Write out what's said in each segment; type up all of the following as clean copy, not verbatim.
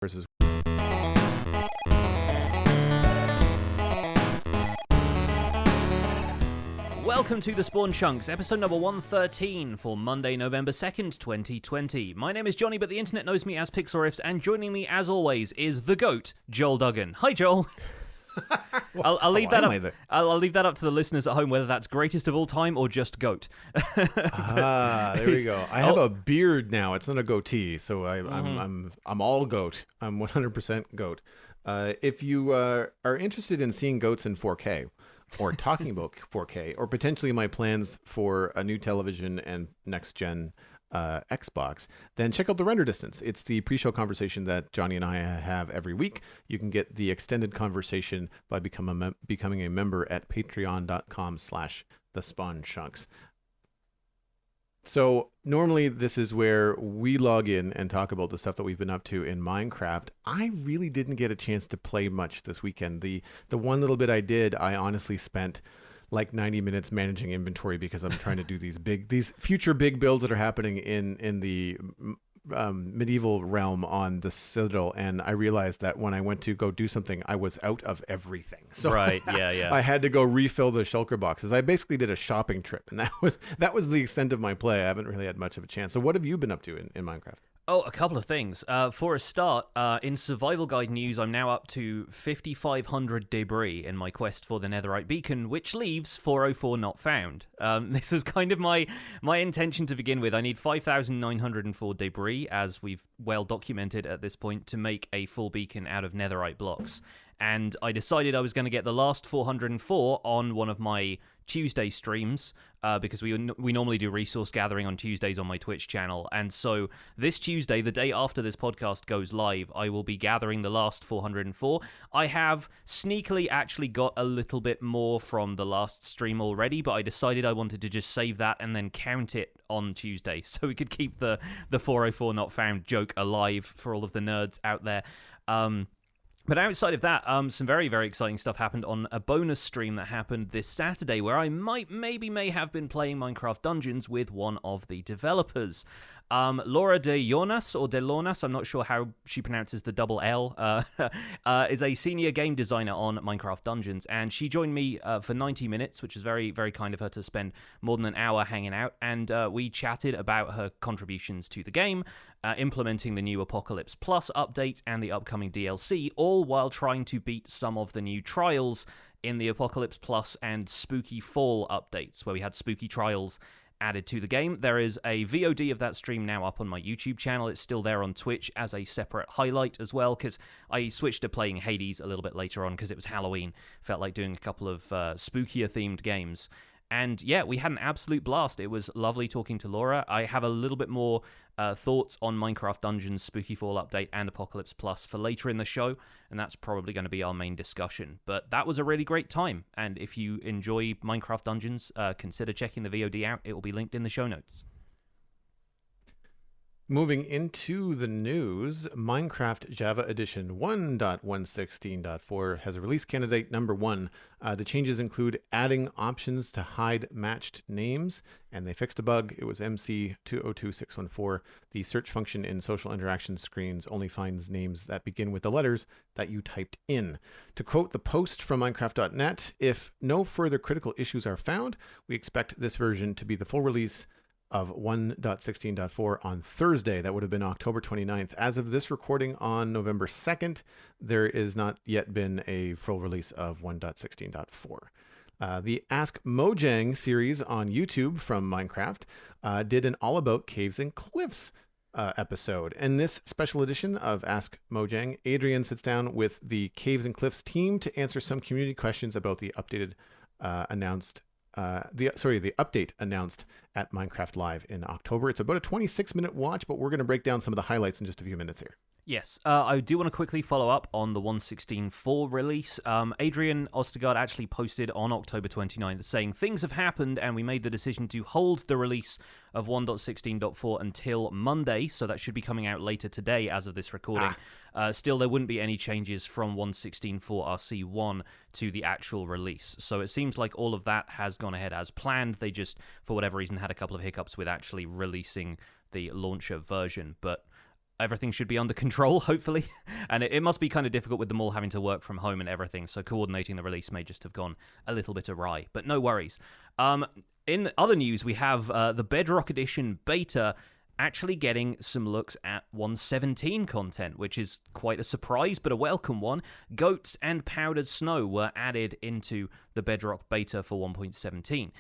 versus. Welcome to the Spawn Chunks, episode number 113 for Monday, November 2nd, 2020. My name is Jonny, but the internet knows me as Pixelriffs, and joining me, as always, is the GOAT, Joel Duggan. Hi, Joel. I'll leave that up. I'll leave that up to the listeners at home, whether that's greatest of all time or just GOAT. There we go. I have a beard now. It's not a goatee, so I'm all GOAT. I'm 100% GOAT. If you are interested in seeing goats in 4K, or talking about 4K, or potentially my plans for a new television and next-gen Xbox, then check out the Render Distance. It's the pre-show conversation that Jonny and I have every week. You can get the extended conversation by becoming a member at patreon.com/thespawnchunks. So normally this is where we log in and talk about the stuff that we've been up to in Minecraft. I really didn't get a chance to play much this weekend. The one little bit I did, I honestly spent like 90 minutes managing inventory because I'm trying to do these future big builds that are happening in the medieval realm on the Citadel, and I realized that when I went to go do something, I was out of everything. So right, yeah. I had to go refill the shulker boxes. I basically did a shopping trip, and that was the extent of my play. I haven't really had much of a chance. So what have you been up to in Minecraft? Oh, a couple of things. For a start, in Survival Guide news, I'm now up to 5,500 debris in my quest for the Netherite beacon, which leaves 404 not found. This was kind of my intention to begin with. I need 5,904 debris, as we've well documented at this point, to make a full beacon out of Netherite blocks. And I decided I was going to get the last 404 on one of my Tuesday streams, because we normally do resource gathering on Tuesdays on my Twitch channel. And so this Tuesday, the day after this podcast goes live, I will be gathering the last 404. I have sneakily actually got a little bit more from the last stream already, but I decided I wanted to just save that and then count it on Tuesday so we could keep the 404 not found joke alive for all of the nerds out there. But outside of that, some very, very exciting stuff happened on a bonus stream that happened this Saturday, where I may have been playing Minecraft Dungeons with one of the developers. Laura de Jonas, or de Lornas, I'm not sure how she pronounces the double L, is a senior game designer on Minecraft Dungeons, and she joined me for 90 minutes, which is very, very kind of her to spend more than an hour hanging out, and we chatted about her contributions to the game, implementing the new Apocalypse Plus update and the upcoming DLC, all while trying to beat some of the new trials in the Apocalypse Plus and Spooky Fall updates, where we had spooky trials added to the game. There is a VOD of that stream now up on my YouTube channel. It's still there on Twitch as a separate highlight as well, because I switched to playing Hades a little bit later on because it was Halloween. Felt like doing a couple of spookier themed games. And yeah, we had an absolute blast. It was lovely talking to Laura. I have a little bit more thoughts on Minecraft Dungeons, Spooky Fall Update, and Apocalypse Plus for later in the show, and that's probably going to be our main discussion. But that was a really great time, and if you enjoy Minecraft Dungeons, consider checking the VOD out. It will be linked in the show notes. Moving into the news, Minecraft Java Edition 1.116.4 has a release candidate number 1. The changes include adding options to hide matched names, and they fixed a bug. It was MC202614. The search function in social interaction screens only finds names that begin with the letters that you typed in. To quote the post from Minecraft.net, if no further critical issues are found, we expect this version to be the full release of 1.16.4 on Thursday. That would have been October 29th. As of this recording on November 2nd, there is not yet been a full release of 1.16.4. The Ask Mojang series on YouTube from Minecraft did an all about caves and cliffs episode. In this special edition of Ask Mojang, Adrian sits down with the Caves and Cliffs team to answer some community questions about the updated the update announced at Minecraft Live in October. It's about a 26-minute watch, but we're going to break down some of the highlights in just a few minutes here. Yes, I do want to quickly follow up on the 1.16.4 release. Adrian Ostergaard actually posted on October 29th saying, things have happened and we made the decision to hold the release of 1.16.4 until Monday, so that should be coming out later today as of this recording. Still, there wouldn't be any changes from 1.16.4 RC1 to the actual release. So it seems like all of that has gone ahead as planned. They just, for whatever reason, had a couple of hiccups with actually releasing the launcher version. But everything should be under control, hopefully. And it must be kind of difficult with them all having to work from home and everything, so coordinating the release may just have gone a little bit awry. But no worries. In other news, we have the Bedrock Edition beta actually getting some looks at 1.17 content, which is quite a surprise, but a welcome one. Goats and powdered snow were added into the Bedrock beta for 1.17.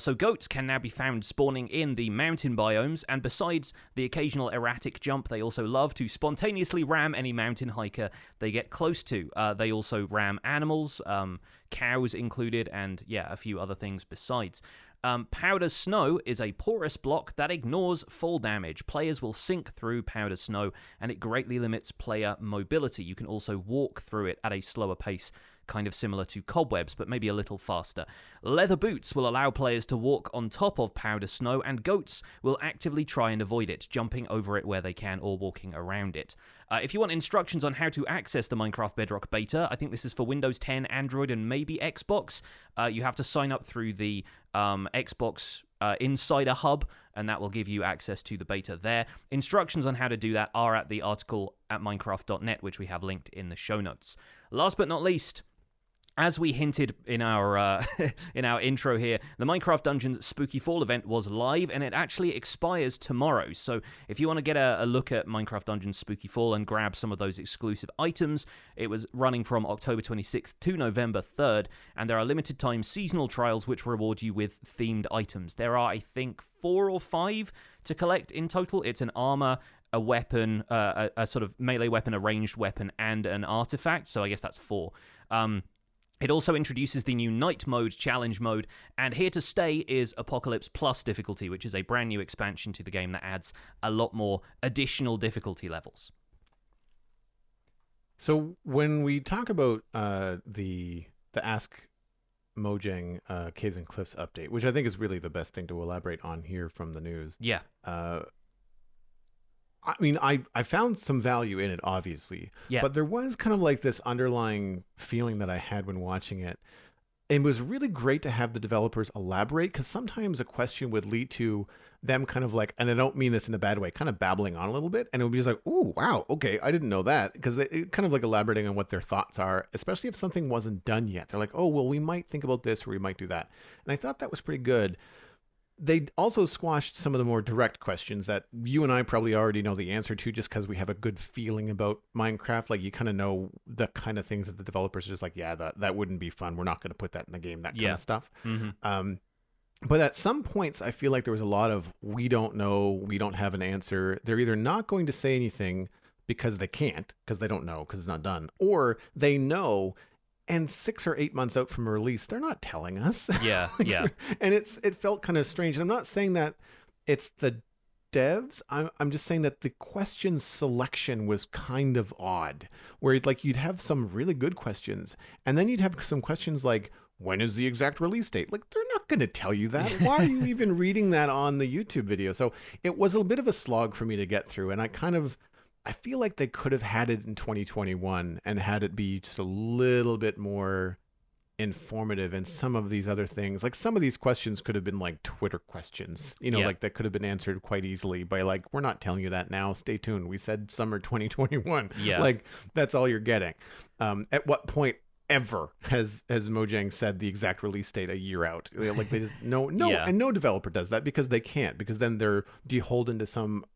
So goats can now be found spawning in the mountain biomes, and besides the occasional erratic jump, they also love to spontaneously ram any mountain hiker they get close to. They also ram animals, cows included, and yeah, a few other things besides. Powder snow is a porous block that ignores fall damage. Players will sink through powder snow, and it greatly limits player mobility. You can also walk through it at a slower pace, kind of similar to cobwebs, but maybe a little faster. Leather boots will allow players to walk on top of powder snow, and goats will actively try and avoid it, jumping over it where they can or walking around it. If you want instructions on how to access the Minecraft Bedrock beta, I think this is for Windows 10, Android, and maybe Xbox. You have to sign up through the Xbox Insider Hub, and that will give you access to the beta there. Instructions on how to do that are at the article at minecraft.net, which we have linked in the show notes. Last but not least, as we hinted in our in our intro here, the Minecraft Dungeons Spooky Fall event was live, and it actually expires tomorrow. So if you want to get a look at Minecraft Dungeons Spooky Fall and grab some of those exclusive items, it was running from October 26th to November 3rd, and there are limited time seasonal trials which reward you with themed items. There are, I think, 4 or 5 to collect in total. It's an armor, a weapon, a sort of melee weapon, a ranged weapon, and an artifact. So I guess that's 4. It also introduces the new Night Mode challenge mode, and here to stay is Apocalypse Plus difficulty, which is a brand new expansion to the game that adds a lot more additional difficulty levels. So when we talk about the Ask Mojang Caves and Cliffs update, which I think is really the best thing to elaborate on here from the news. Yeah. I mean, I found some value in it, obviously. Yeah. But there was kind of like this underlying feeling that I had when watching it. It was really great to have the developers elaborate, because sometimes a question would lead to them kind of like, and I don't mean this in a bad way, kind of babbling on a little bit. And it would be just like, oh, wow, okay, I didn't know that. Because it kind of like elaborating on what their thoughts are, especially if something wasn't done yet. They're like, oh, well, we might think about this or we might do that. And I thought that was pretty good. They also squashed some of the more direct questions that you and I probably already know the answer to, just because we have a good feeling about Minecraft. Like, you kind of know the kind of things that the developers are just like, yeah, that wouldn't be fun. We're not going to put that in the game, that kind of stuff. Mm-hmm. But at some points, I feel like there was a lot of, we don't know, we don't have an answer. They're either not going to say anything because they can't, because they don't know, because it's not done, or they know, and 6 or 8 months out from a release, they're not telling us. Yeah, yeah. And it felt kind of strange. And I'm not saying that it's the devs. I'm just saying that the question selection was kind of odd, where you'd have some really good questions, and then you'd have some questions like, when is the exact release date? Like, they're not going to tell you that. Why are you even reading that on the YouTube video? So it was a bit of a slog for me to get through, and I feel like they could have had it in 2021 and had it be just a little bit more informative, and some of these other things, like some of these questions could have been like Twitter questions, like that could have been answered quite easily by like, we're not telling you that now, stay tuned, we said summer 2021. Like, that's all you're getting. At what point ever has Mojang said the exact release date a year out? Like, they just and no developer does that, because they can't, because then they're beholden to some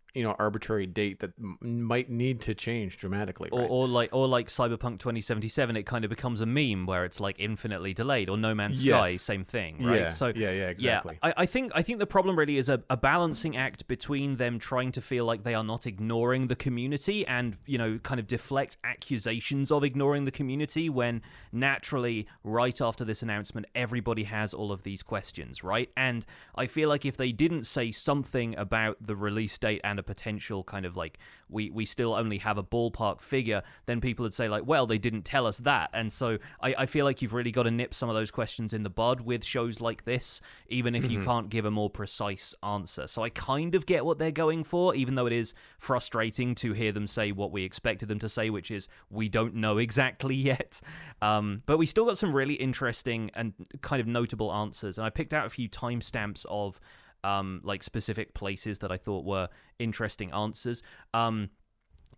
arbitrary date that might need to change dramatically, right? or like Cyberpunk 2077, it kind of becomes a meme where it's like infinitely delayed, or No Man's Sky, same thing, right? Yeah, exactly. I think the problem really is a balancing act between them trying to feel like they are not ignoring the community, and kind of deflect accusations of ignoring the community, when naturally right after this announcement everybody has all of these questions, right? And I feel like if they didn't say something about the release date and a potential kind of like, we still only have a ballpark figure, then people would say like, well, they didn't tell us that. And so I feel like you've really got to nip some of those questions in the bud with shows like this, even if you can't give a more precise answer. So I kind of get what they're going for, even though it is frustrating to hear them say what we expected them to say, which is, we don't know exactly yet. But we still got some really interesting and kind of notable answers. And I picked out a few timestamps of like specific places that I thought were interesting answers.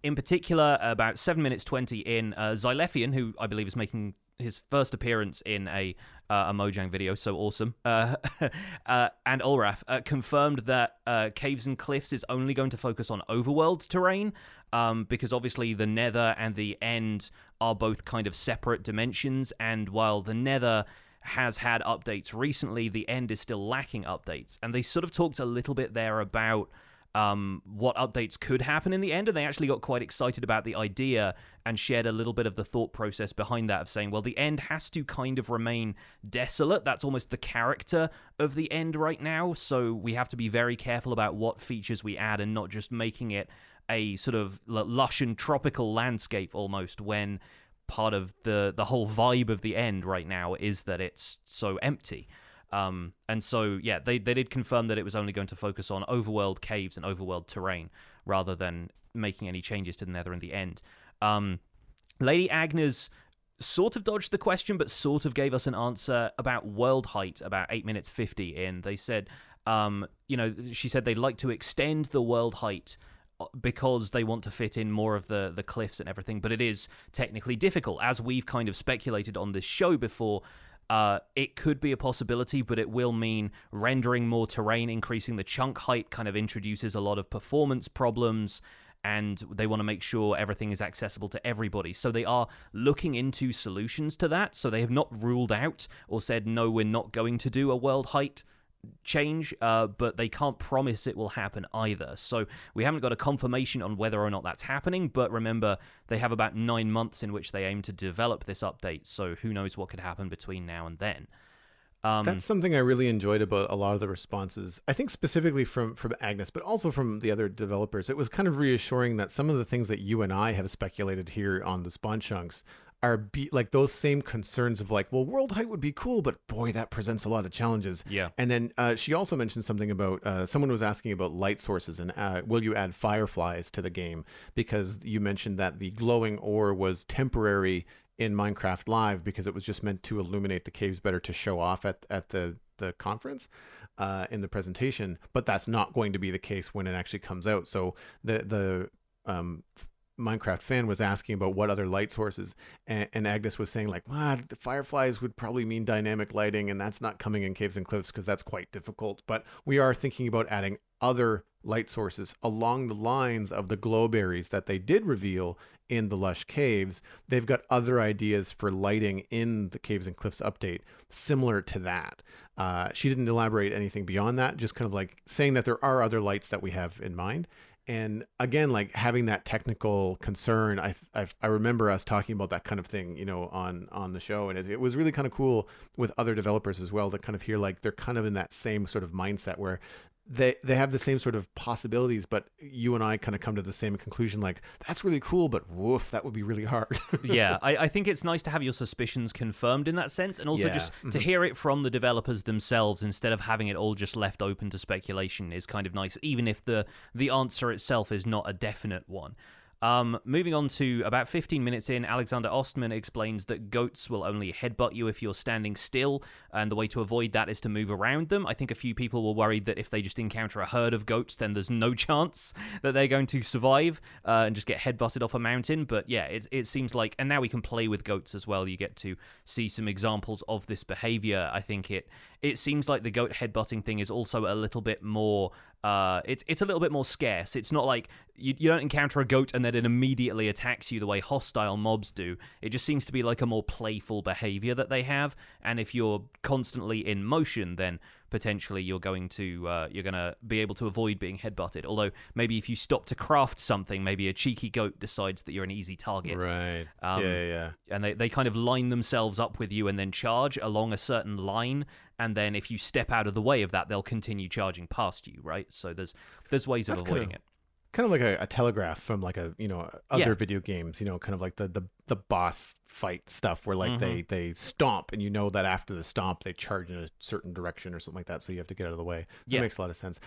In particular, about 7 minutes 20 in, Xylephian, who I believe is making his first appearance in a Mojang video, so awesome, and Ulraf confirmed that Caves and Cliffs is only going to focus on overworld terrain, because obviously the Nether and the End are both kind of separate dimensions, and while the Nether has had updates recently, the End is still lacking updates, and they sort of talked a little bit there about what updates could happen in the End, and they actually got quite excited about the idea and shared a little bit of the thought process behind that, of saying, well, the End has to kind of remain desolate. That's almost the character of the End right now, so we have to be very careful about what features we add and not just making it a sort of lush and tropical landscape almost, when part of the whole vibe of the End right now is that it's so empty. And so, yeah, they did confirm that it was only going to focus on overworld caves and overworld terrain rather than making any changes to the Nether in the End. Lady Agnes sort of dodged the question, but sort of gave us an answer about world height about 8 minutes 50 in. They said, she said they'd like to extend the world height because they want to fit in more of the cliffs and everything, but it is technically difficult. As we've kind of speculated on this show before, it could be a possibility, but it will mean rendering more terrain, increasing the chunk height kind of introduces a lot of performance problems, and they want to make sure everything is accessible to everybody. So they are looking into solutions to that. So they have not ruled out or said, no, we're not going to do a world height change, but they can't promise it will happen either. So we haven't got a confirmation on whether or not that's happening, but remember, they have about 9 months in which they aim to develop this update, so who knows what could happen between now and then. That's something I really enjoyed about a lot of the responses. I think specifically from Agnes, but also from the other developers. It was kind of reassuring that some of the things that you and I have speculated here on the Spawn Chunks are like those same concerns of like, well, world height would be cool, but boy, that presents a lot of challenges. Yeah. And then she also mentioned something about someone was asking about light sources and will you add fireflies to the game? Because you mentioned that the glowing ore was temporary in Minecraft Live because it was just meant to illuminate the caves better to show off at the conference in the presentation, but that's not going to be the case when it actually comes out. So the Minecraft fan was asking about what other light sources, and Agnes was saying like, the fireflies would probably mean dynamic lighting, and that's not coming in Caves and Cliffs because that's quite difficult. But we are thinking about adding other light sources along the lines of the glowberries that they did reveal in the Lush Caves. They've got other ideas for lighting in the Caves and Cliffs update similar to that. She didn't elaborate anything beyond that, just kind of like saying that there are other lights that we have in mind. And again, like having that technical concern, I remember us talking about that kind of thing, on the show, and it was really kind of cool with other developers as well to kind of hear like they're kind of in that same sort of mindset where they have the same sort of possibilities, but you and I kind of come to the same conclusion, like that's really cool, but woof, that would be really hard. Yeah, I think it's nice to have your suspicions confirmed in that sense, and also just to hear it from the developers themselves instead of having it all just left open to speculation is kind of nice, even if the answer itself is not a definite one. Moving on to about 15 minutes in, Alexander Ostman explains that goats will only headbutt you if you're standing still, and the way to avoid that is to move around them. I think a few people were worried that if they just encounter a herd of goats, then there's no chance that they're going to survive and just get headbutted off a mountain. But yeah, it seems like, and now we can play with goats as well. You get to see some examples of this behavior. I think it seems like the goat headbutting thing is also a little bit more it's a little bit more scarce. It's not like you don't encounter a goat and then it immediately attacks you the way hostile mobs do. It just seems to be like a more playful behavior that they have, and if you're constantly in motion, then potentially you're going to be able to avoid being headbutted. Although maybe if you stop to craft something, maybe a cheeky goat decides that you're an easy target. Right. Yeah. And they kind of line themselves up with you and then charge along a certain line, and then if you step out of the way of that, they'll continue charging past you, right? So there's ways of avoiding it. Kind of like a telegraph from like other video games, kind of like the boss fight stuff where like they stomp, and that after the stomp they charge in a certain direction or something like that, so you have to get out of the way. That makes a lot of sense.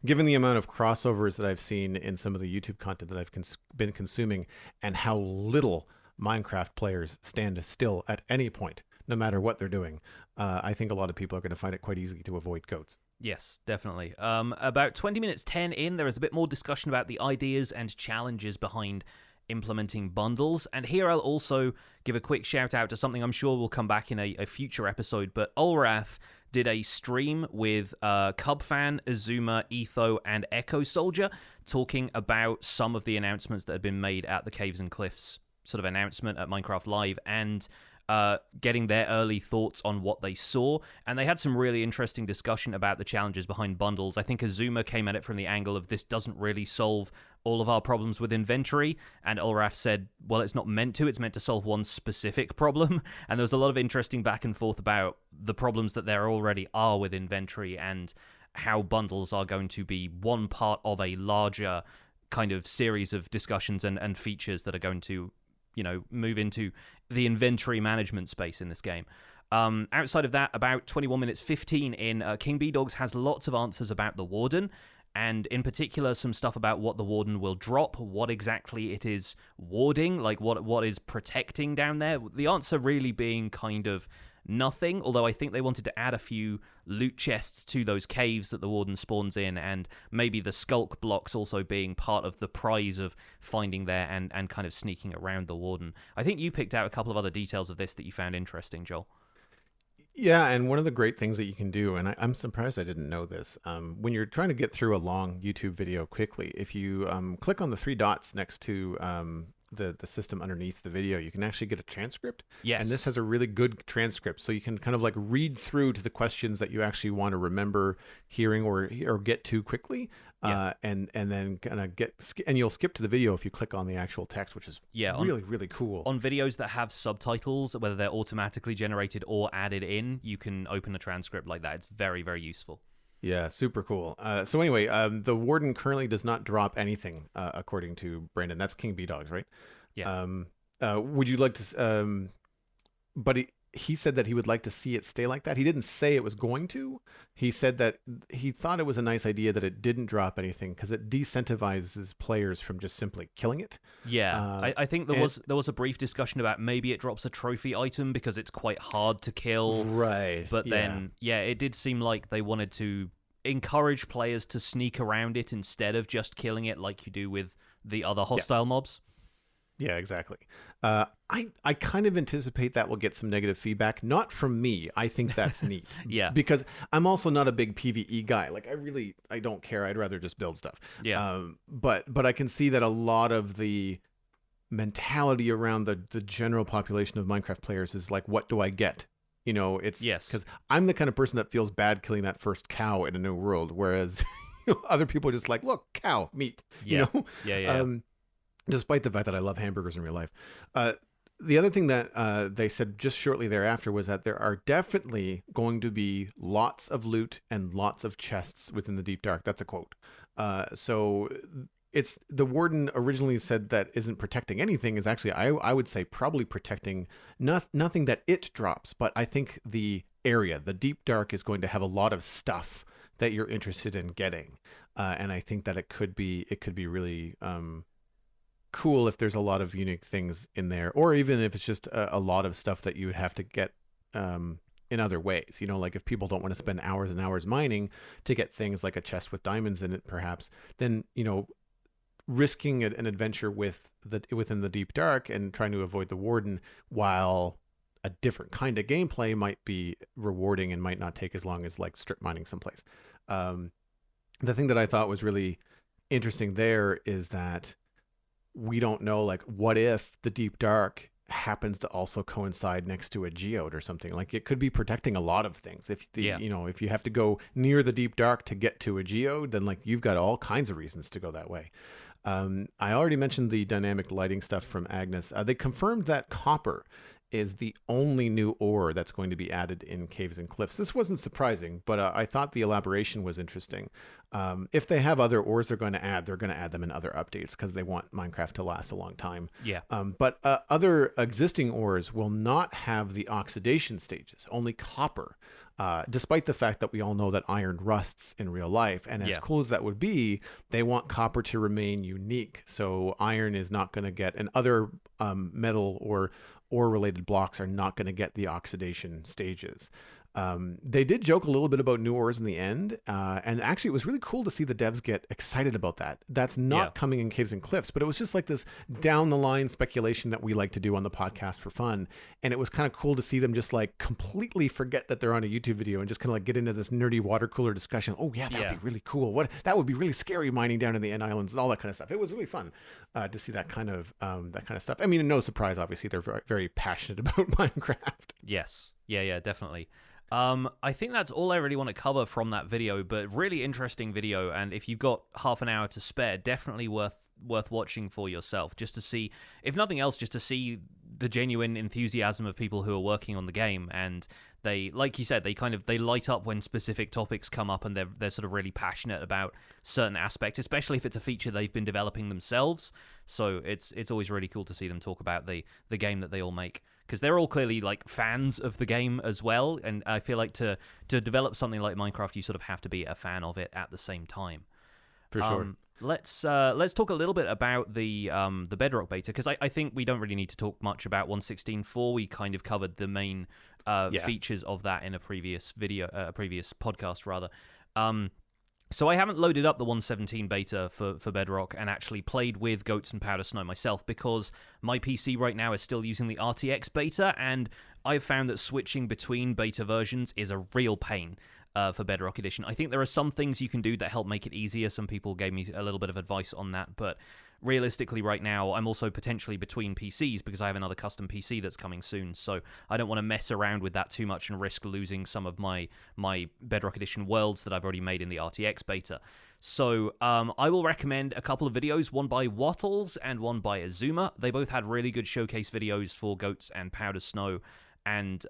Given the amount of crossovers that I've seen in some of the YouTube content that I've been consuming, and how little Minecraft players stand still at any point, no matter what they're doing, I think a lot of people are going to find it quite easy to avoid goats. Yes, definitely. About 20 minutes 10 in, there is a bit more discussion about the ideas and challenges behind implementing bundles. And here I'll also give a quick shout out to something I'm sure will come back in a future episode. But Olraf did a stream with Cubfan, Azuma, Etho, and Echo Soldier talking about some of the announcements that had been made at the Caves and Cliffs sort of announcement at Minecraft Live, and getting their early thoughts on what they saw. And they had some really interesting discussion about the challenges behind bundles. I think Azuma came at it from the angle of this doesn't really solve all of our problems with inventory, and Olraf said, well, it's not meant to, it's meant to solve one specific problem. And there was a lot of interesting back and forth about the problems that there already are with inventory and how bundles are going to be one part of a larger kind of series of discussions and features that are going to, you know, move into the inventory management space in this game. Outside of that, about 21 minutes 15 in, King B-Dogs has lots of answers about the Warden, and in particular some stuff about what the Warden will drop, what exactly it is warding, like what is protecting down there. The answer really being kind of nothing, although I think they wanted to add a few loot chests to those caves that the Warden spawns in, and maybe the skulk blocks also being part of the prize of finding there and kind of sneaking around the Warden. I think you picked out a couple of other details of this that you found interesting, Joel. Yeah, and one of the great things that you can do, and I'm surprised I didn't know this, when you're trying to get through a long YouTube video quickly, if you click on the three dots next to the system underneath the video, you can actually get a transcript. Yes. And this has a really good transcript, so you can kind of like read through to the questions that you actually want to remember hearing or get to quickly. Yeah. And then kind of and you'll skip to the video if you click on the actual text, which is really cool. On videos that have subtitles, whether they're automatically generated or added in, you can open a transcript like that. It's very, very useful. Yeah, super cool. So anyway, the Warden currently does not drop anything, according to Brandon. That's King B-Dogs, right? Yeah. Would you like to... but he said that he would like to see it stay like that. He didn't say it was going to. He said that he thought it was a nice idea that it didn't drop anything because it decentivizes players from just simply killing it. Yeah, I think there was a brief discussion about maybe it drops a trophy item because it's quite hard to kill. Right. But then, it did seem like they wanted to encourage players to sneak around it instead of just killing it like you do with the other hostile mobs. Yeah, exactly. I kind of anticipate that will get some negative feedback. Not from me. I think that's neat. Yeah. Because I'm also not a big PvE guy. Like, I don't care. I'd rather just build stuff. Yeah. But I can see that a lot of the mentality around the general population of Minecraft players is like, what do I get? You know, it's because I'm the kind of person that feels bad killing that first cow in a new world, whereas other people are just like, look, cow, meat. Yeah. You know? Yeah. Despite the fact that I love hamburgers in real life. The other thing that they said just shortly thereafter was that there are definitely going to be lots of loot and lots of chests within the Deep Dark. That's a quote. So it's the Warden originally said that isn't protecting anything is actually, I would say, probably protecting nothing that it drops. But I think the area, the Deep Dark, is going to have a lot of stuff that you're interested in getting. And I think that it could be really... cool if there's a lot of unique things in there, or even if it's just a lot of stuff that you would have to get in other ways. You know, like if people don't want to spend hours and hours mining to get things like a chest with diamonds in it, perhaps, then, you know, risking an adventure within the Deep Dark and trying to avoid the Warden while a different kind of gameplay might be rewarding and might not take as long as like strip mining someplace. The thing that I thought was really interesting there is that we don't know, like, what if the Deep Dark happens to also coincide next to a geode or something? Like, it could be protecting a lot of things. If you know, if you have to go near the Deep Dark to get to a geode, then like you've got all kinds of reasons to go that way. I already mentioned the dynamic lighting stuff from Agnes. They confirmed that copper is the only new ore that's going to be added in Caves and Cliffs. This wasn't surprising, but I thought the elaboration was interesting. If they have other ores they're going to add them in other updates because they want Minecraft to last a long time. Yeah. But other existing ores will not have the oxidation stages, only copper. Despite the fact that we all know that iron rusts in real life. And as cool as that would be, they want copper to remain unique. So iron is not going to get, and other metal or ore-related blocks are not going to get the oxidation stages. They did joke a little bit about new ores in the end, and actually it was really cool to see the devs get excited about that. That's not coming in Caves and Cliffs, but it was just like this down the line speculation that we like to do on the podcast for fun. And it was kind of cool to see them just like completely forget that they're on a YouTube video and just kind of like get into this nerdy water cooler discussion. Oh yeah, that'd be really cool. That would be really scary mining down in the End Islands and all that kind of stuff. It was really fun to see that kind of stuff. I mean, no surprise, obviously they're very, very passionate about Minecraft. Yes. Yeah, definitely. I think that's all I really want to cover from that video, but really interesting video, and if you've got half an hour to spare, definitely worth watching for yourself, just to see, if nothing else, just to see the genuine enthusiasm of people who are working on the game. And they, like you said, they light up when specific topics come up, and they're sort of really passionate about certain aspects, especially if it's a feature they've been developing themselves. So it's always really cool to see them talk about the game that they all make, because they're all clearly like fans of the game as well. And I feel like to develop something like Minecraft, you sort of have to be a fan of it at the same time. For sure. Let's talk a little bit about the Bedrock Beta, because I think we don't really need to talk much about 1.16.4. We kind of covered the main features of that in a previous video, a previous podcast rather. So I haven't loaded up the 1.17 beta for Bedrock and actually played with Goats and Powder Snow myself, because my PC right now is still using the RTX beta, and I've found that switching between beta versions is a real pain for Bedrock Edition. I think there are some things you can do that help make it easier. Some people gave me a little bit of advice on that, but realistically right now I'm also potentially between PCs because I have another custom PC that's coming soon, so I don't want to mess around with that too much and risk losing some of my Bedrock Edition worlds that I've already made in the RTX beta. So I will recommend a couple of videos, one by Wattles and one by Azuma. They both had really good showcase videos for Goats and Powder Snow, and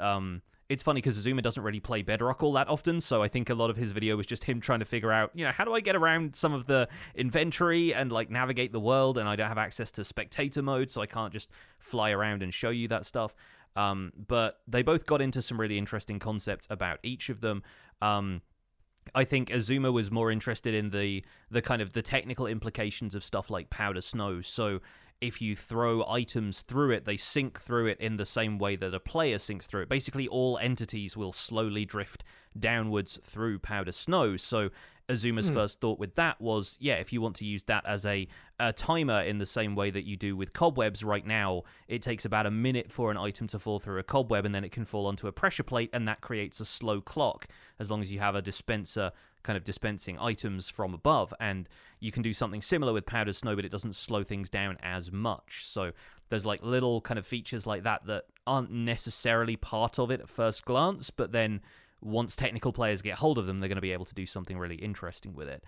it's funny because Azuma doesn't really play Bedrock all that often, so I think a lot of his video was just him trying to figure out, how do I get around some of the inventory and like navigate the world, and I don't have access to spectator mode, so I can't just fly around and show you that stuff. But they both got into some really interesting concepts about each of them. I think Azuma was more interested in the kind of the technical implications of stuff like Powder Snow. So if you throw items through it, they sink through it in the same way that a player sinks through it. Basically, all entities will slowly drift downwards through Powder Snow. So Azuma's first thought with that was, if you want to use that as a timer in the same way that you do with cobwebs right now, it takes about a minute for an item to fall through a cobweb, and then it can fall onto a pressure plate, and that creates a slow clock, as long as you have a dispenser kind of dispensing items from above. And you can do something similar with Powder Snow, but it doesn't slow things down as much. So there's like little kind of features like that aren't necessarily part of it at first glance, but then once technical players get hold of them, they're going to be able to do something really interesting with it.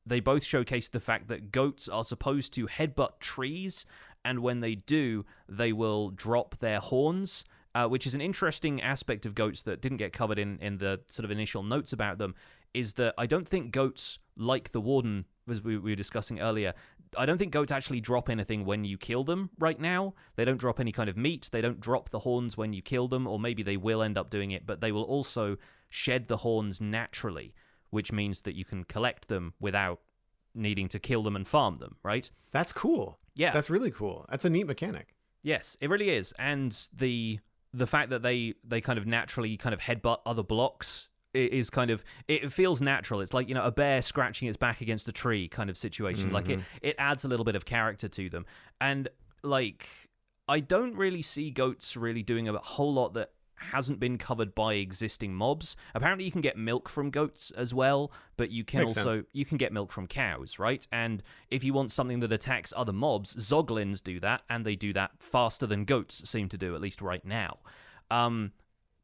They both showcased the fact that goats are supposed to headbutt trees, and when they do, they will drop their horns, which is an interesting aspect of goats that didn't get covered in the sort of initial notes about them, is that I don't think goats, like the Warden, as we were discussing earlier, I don't think goats actually drop anything when you kill them right now. They don't drop any kind of meat. They don't drop the horns when you kill them, or maybe they will end up doing it, but they will also shed the horns naturally, which means that you can collect them without needing to kill them and farm them, right? That's cool. Yeah. That's really cool. That's a neat mechanic. Yes, it really is. And the fact that they kind of naturally kind of headbutt other blocks is kind of, it feels natural. It's like, a bear scratching its back against a tree kind of situation. Like it adds a little bit of character to them. And like, I don't really see goats really doing a whole lot that hasn't been covered by existing mobs. Apparently you can get milk from goats as well, but you can you can get milk from cows, right? And if you want something that attacks other mobs, zoglins do that, and they do that faster than goats seem to do, at least right now.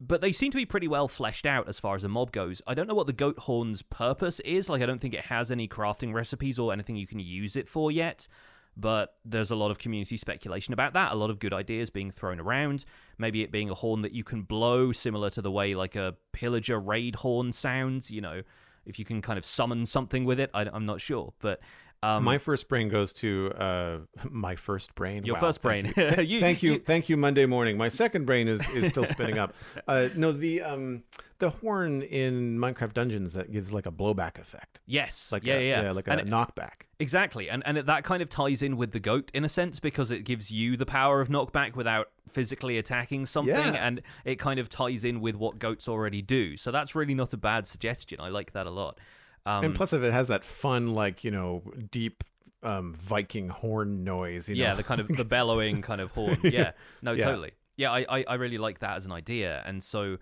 But they seem to be pretty well fleshed out as far as a mob goes. I don't know what the goat horn's purpose is. Like, I don't think it has any crafting recipes or anything you can use it for yet. But there's a lot of community speculation about that. A lot of good ideas being thrown around. Maybe it being a horn that you can blow, similar to the way like a pillager raid horn sounds. If you can kind of summon something with it, I'm not sure. But My first brain goes to my first brain. Your Wow, first brain. Thank you, Monday morning. My second brain is still spinning up. No, the horn in Minecraft Dungeons that gives like a blowback effect. Yes. Like yeah. like a knockback. Exactly, and that kind of ties in with the goat in a sense because it gives you the power of knockback without physically attacking something, and it kind of ties in with what goats already do. So that's really not a bad suggestion. I like that a lot. And plus, if it has that fun, like, deep Viking horn noise. Yeah, the kind of the bellowing kind of horn. Yeah, no, Yeah. totally. Yeah, I really like that as an idea, and so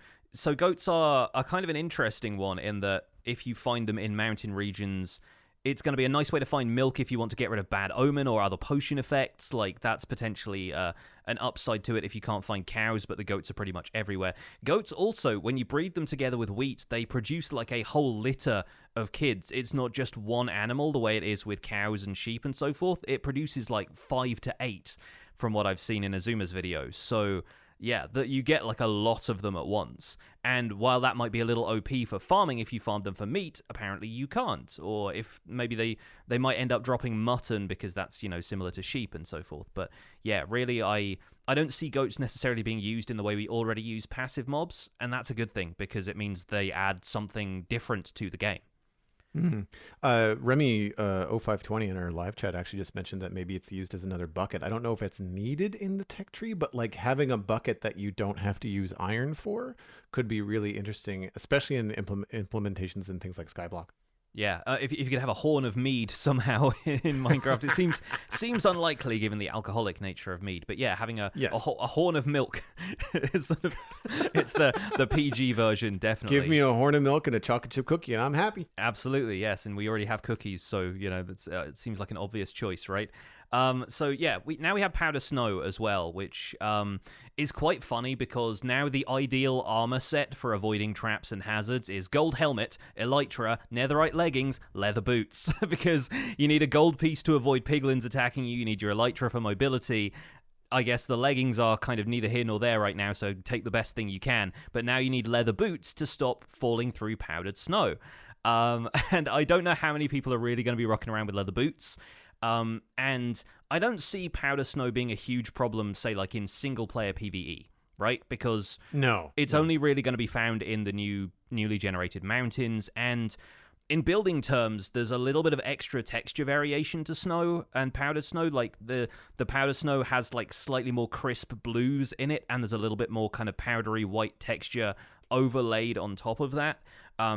goats are kind of an interesting one in that if you find them in mountain regions, it's going to be a nice way to find milk if you want to get rid of bad omen or other potion effects. Like, that's potentially an upside to it if you can't find cows, but the goats are pretty much everywhere. Goats also, when you breed them together with wheat, they produce like a whole litter of kids. It's not just one animal the way it is with cows and sheep and so forth. It produces like 5 to 8 from what I've seen in Azuma's video. So yeah, that you get like a lot of them at once. And while that might be a little OP for farming if you farm them for meat, apparently you can't. Or if maybe they might end up dropping mutton because that's, similar to sheep and so forth. But yeah, really I don't see goats necessarily being used in the way we already use passive mobs, and that's a good thing because it means they add something different to the game. Remy 0520 in our live chat actually just mentioned that maybe it's used as another bucket. I don't know if it's needed in the tech tree, but like having a bucket that you don't have to use iron for could be really interesting, especially in implementations in things like Skyblock. Yeah, if you could have a horn of mead somehow in Minecraft, it seems unlikely given the alcoholic nature of mead. But yeah, having a horn of milk is sort of, it's the PG version, definitely. Give me a horn of milk and a chocolate chip cookie, and I'm happy. Absolutely, yes, and we already have cookies, so that's it seems like an obvious choice, right? So yeah, we have powder snow as well, which is quite funny because now the ideal armor set for avoiding traps and hazards is gold helmet, elytra, netherite leggings, leather boots, because you need a gold piece to avoid piglins attacking you, you need your elytra for mobility. I guess the leggings are kind of neither here nor there right now, so take the best thing you can, but now you need leather boots to stop falling through powdered snow. And I don't know how many people are really going to be rocking around with leather boots. And I don't see powder snow being a huge problem, say, like in single-player PvE, right? Because it's only really going to be found in the newly generated mountains, and in building terms, there's a little bit of extra texture variation to snow and powdered snow. Like, the powdered snow has, like, slightly more crisp blues in it, and there's a little bit more kind of powdery white texture overlaid on top of that.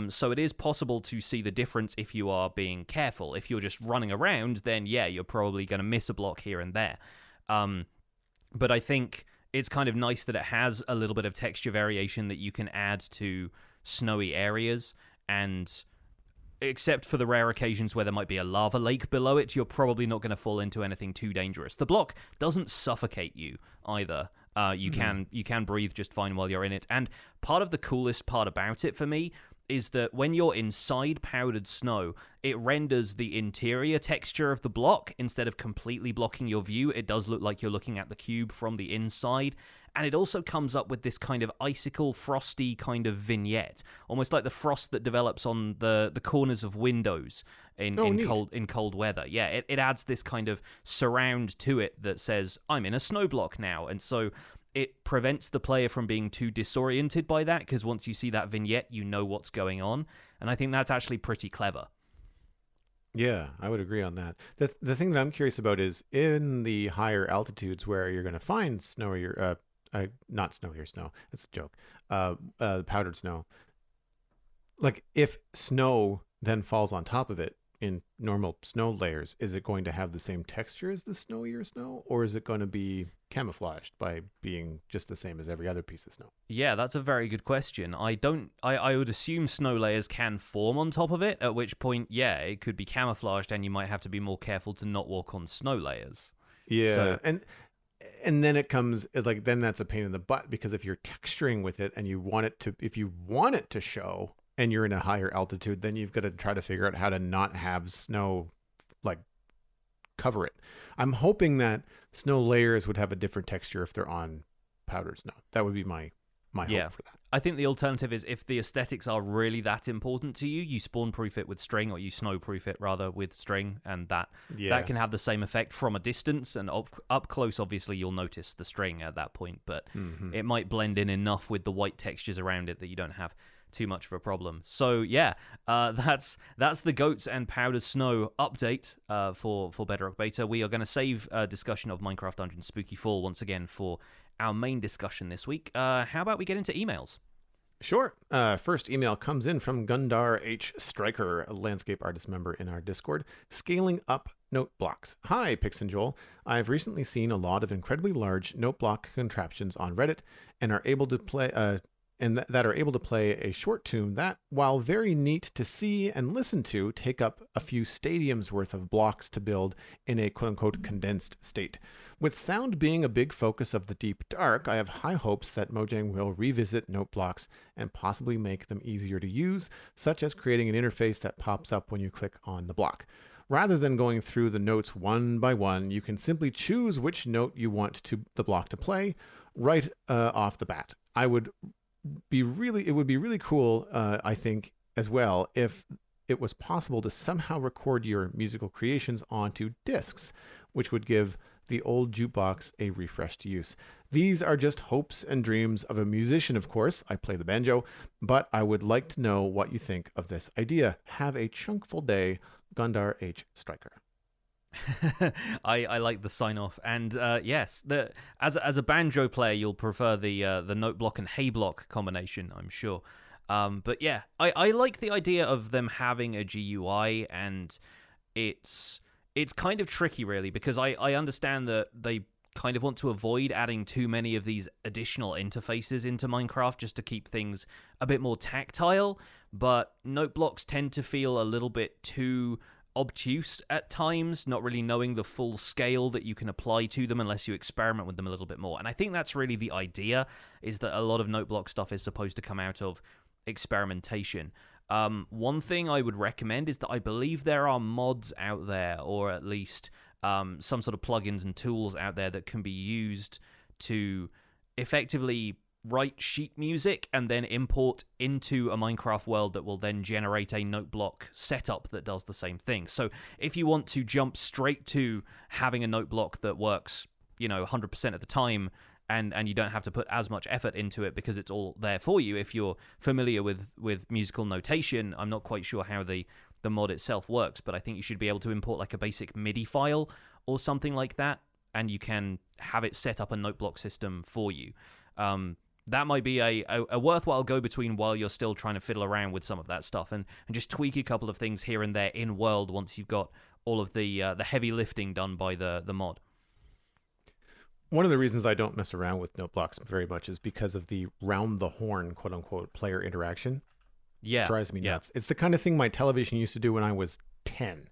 So it is possible to see the difference if you are being careful. If you're just running around, then yeah, you're probably going to miss a block here and there. But I think it's kind of nice that it has a little bit of texture variation that you can add to snowy areas, and except for the rare occasions where there might be a lava lake below it, you're probably not going to fall into anything too dangerous. The block doesn't suffocate you either. You can breathe just fine while you're in it. And part of the coolest part about it for me is that when you're inside powdered snow, it renders the interior texture of the block instead of completely blocking your view. It does look like you're looking at the cube from the inside. And it also comes up with this kind of icicle, frosty kind of vignette, almost like the frost that develops on the corners of windows in cold weather. Yeah, it adds this kind of surround to it that says, I'm in a snow block now. And so it prevents the player from being too disoriented by that, because once you see that vignette, you know what's going on. And I think that's actually pretty clever. Yeah, I would agree on that. The thing that I'm curious about is in the higher altitudes where you're going to find snowier, not snowier snow, it's a joke, powdered snow. Like, if snow then falls on top of it in normal snow layers, is it going to have the same texture as the snowier snow, or is it going to be camouflaged by being just the same as every other piece of snow? Yeah, that's a very good question. I would assume snow layers can form on top of it, at which point, yeah, it could be camouflaged and you might have to be more careful to not walk on snow layers. Yeah, so, and then it comes like, then that's a pain in the butt, because if you're texturing with it and if you want it to show and you're in a higher altitude, then you've got to try to figure out how to not have snow like cover it. I'm hoping that snow layers would have a different texture if they're on powdered snow. That would be my hope for that. I think the alternative is if the aesthetics are really that important to you, you spawn proof it with string, or you snow proof it rather with string, and that can have the same effect from a distance. And up close, obviously, you'll notice the string at that point, but it might blend in enough with the white textures around it that you don't have too much of a problem. So yeah, that's the Goats and Powder Snow update for Bedrock Beta. We are going to save discussion of Minecraft Dungeons Spooky Fall once again for our main discussion this week. How about we get into emails? Sure. First email comes in from Gundar H. Stryker, a landscape artist member in our Discord. Scaling up note blocks. Hi, Pix and Joel. I've recently seen a lot of incredibly large note block contraptions on Reddit and are able to play that are able to play a short tune that, while very neat to see and listen to, take up a few stadiums worth of blocks to build in a quote-unquote condensed state. With sound being a big focus of the Deep Dark, I have high hopes that Mojang will revisit note blocks and possibly make them easier to use, such as creating an interface that pops up when you click on the block. Rather than going through the notes one by one, you can simply choose which note you want the block to play right off the bat. It would be really cool, I think, as well, if it was possible to somehow record your musical creations onto discs, which would give the old jukebox a refreshed use. These are just hopes and dreams of a musician, of course. I play the banjo, but I would like to know what you think of this idea. Have a chunkful day, Gundar H. Stryker. I like the sign off, and yes, as a banjo player, you'll prefer the note block and hay block combination, I'm sure. But yeah, I like the idea of them having a GUI, and it's kind of tricky, really, because I understand that they kind of want to avoid adding too many of these additional interfaces into Minecraft just to keep things a bit more tactile, but note blocks tend to feel a little bit too obtuse at times, not really knowing the full scale that you can apply to them unless you experiment with them a little bit more. And I think that's really the idea, is that a lot of note block stuff is supposed to come out of experimentation. One thing I would recommend is that I believe there are mods out there, or at least some sort of plugins and tools out there that can be used to effectively write sheet music and then import into a Minecraft world that will then generate a note block setup that does the same thing. So if you want to jump straight to having a note block that works, 100% of the time, and you don't have to put as much effort into it because it's all there for you. If you're familiar with musical notation, I'm not quite sure how the mod itself works, but I think you should be able to import like a basic MIDI file or something like that, and you can have it set up a note block system for you. That might be a worthwhile go-between while you're still trying to fiddle around with some of that stuff and just tweak a couple of things here and there in world once you've got all of the heavy lifting done by the mod. One of the reasons I don't mess around with note blocks very much is because of the round the horn, quote unquote, player interaction. Yeah. It drives me nuts. It's the kind of thing my television used to do when I was 10.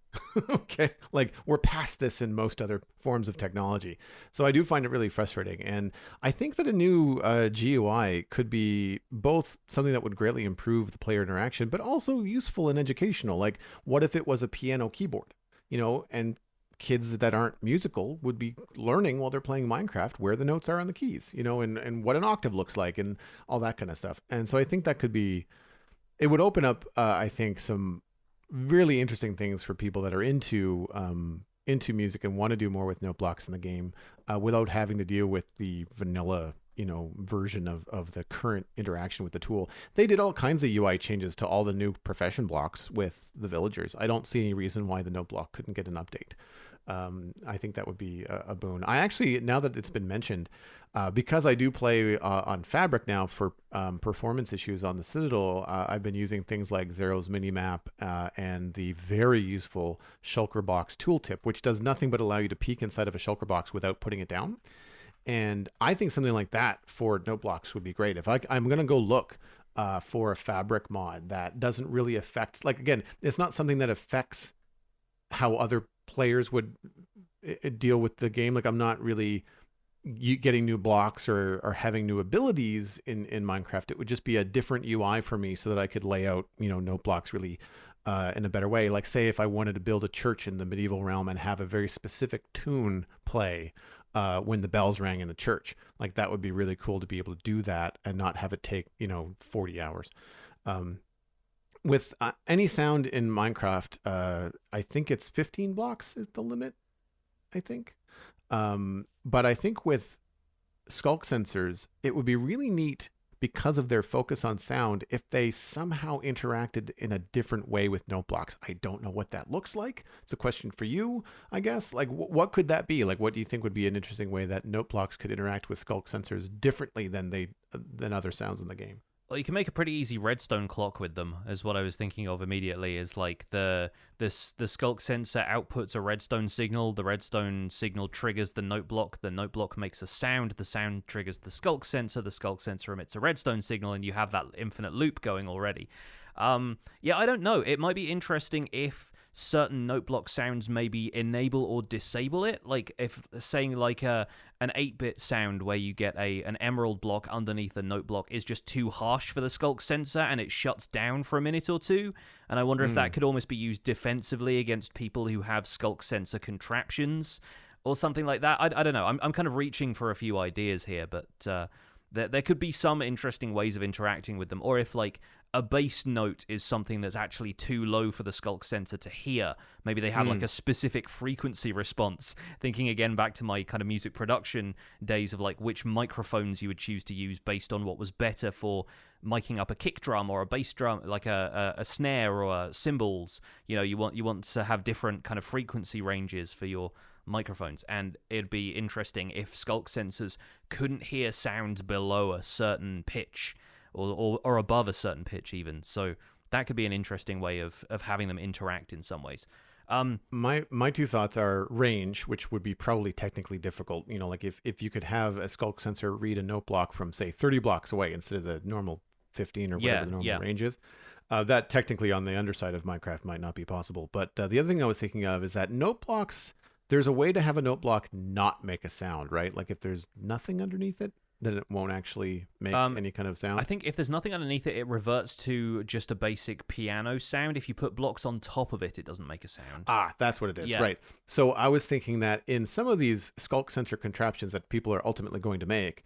Okay. Like, we're past this in most other forms of technology. So I do find it really frustrating. And I think that a new GUI could be both something that would greatly improve the player interaction, but also useful and educational. Like, what if it was a piano keyboard, and kids that aren't musical would be learning while they're playing Minecraft where the notes are on the keys, and what an octave looks like and all that kind of stuff. And so I think that it would open up, I think, some really interesting things for people that are into music and want to do more with note blocks in the game without having to deal with the vanilla, version of the current interaction with the tool. They did all kinds of UI changes to all the new profession blocks with the villagers. I don't see any reason why the note block couldn't get an update. I think that would be a boon. I actually, now that it's been mentioned, because I do play on Fabric now for performance issues on the Citadel, I've been using things like Zero's Minimap and the very useful Shulker Box tooltip, which does nothing but allow you to peek inside of a Shulker Box without putting it down. And I think something like that for note blocks would be great. If I'm going to go look for a Fabric mod that doesn't really affect, like, again, it's not something that affects how other players would deal with the game. Like, I'm not really getting new blocks or having new abilities in Minecraft. It would just be a different UI for me so that I could lay out, note blocks really in a better way. Like, say if I wanted to build a church in the medieval realm and have a very specific tune play, when the bells rang in the church. Like that would be really cool to be able to do that and not have it take 40 hours. With any sound in Minecraft, I think it's 15 blocks is the limit, I think. But I think with skulk sensors, it would be really neat because of their focus on sound if they somehow interacted in a different way with note blocks. I don't know what that looks like. It's a question for you, I guess. Like, what could that be? Like, what do you think would be an interesting way that note blocks could interact with skulk sensors differently than other sounds in the game? Well, you can make a pretty easy redstone clock with them, is what I was thinking of immediately. Is like the skulk sensor outputs a redstone signal. The redstone signal triggers the note block. The note block makes a sound. The sound triggers the skulk sensor. The skulk sensor emits a redstone signal, and you have that infinite loop going already. Yeah, I don't know. It might be interesting if certain note block sounds maybe enable or disable it. Like if saying like an 8-bit sound where you get an emerald block underneath a note block is just too harsh for the skulk sensor and it shuts down for a minute or two. And I wonder if that could almost be used defensively against people who have skulk sensor contraptions or something like that. I don't know. I'm kind of reaching for a few ideas here, but there could be some interesting ways of interacting with them. Or if like a bass note is something that's actually too low for the skulk sensor to hear. Maybe they have like a specific frequency response. Thinking again back to my kind of music production days of like which microphones you would choose to use based on what was better for miking up a kick drum or a bass drum, like a snare or cymbals. You want to have different kind of frequency ranges for your microphones, and it'd be interesting if skulk sensors couldn't hear sounds below a certain pitch or above a certain pitch even. So that could be an interesting way of having them interact in some ways. My two thoughts are range, which would be probably technically difficult. Like if you could have a skulk sensor read a note block from say 30 blocks away instead of the normal 15 or whatever the normal range is. That technically on the underside of Minecraft might not be possible. But the other thing I was thinking of is that note blocks, there's a way to have a note block not make a sound, right? Like if there's nothing underneath it, then it won't actually make any kind of sound. I think if there's nothing underneath it, it reverts to just a basic piano sound. If you put blocks on top of it, it doesn't make a sound. Ah, that's what it is, right. So I was thinking that in some of these skulk sensor contraptions that people are ultimately going to make,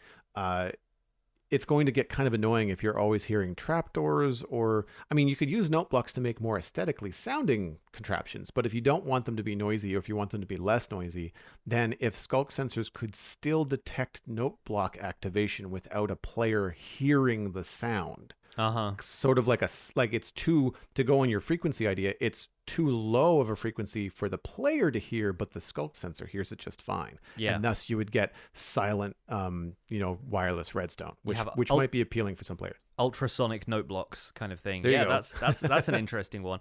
it's going to get kind of annoying if you're always hearing trapdoors you could use note blocks to make more aesthetically sounding contraptions, but if you don't want them to be noisy or if you want them to be less noisy, then if skulk sensors could still detect note block activation without a player hearing the sound, sort of like it's to go on your frequency idea, it's too low of a frequency for the player to hear, but the skulk sensor hears it just fine. Yeah. And thus you would get silent, wireless redstone, which might be appealing for some players. Ultrasonic note blocks kind of thing. There you go. That's an interesting one.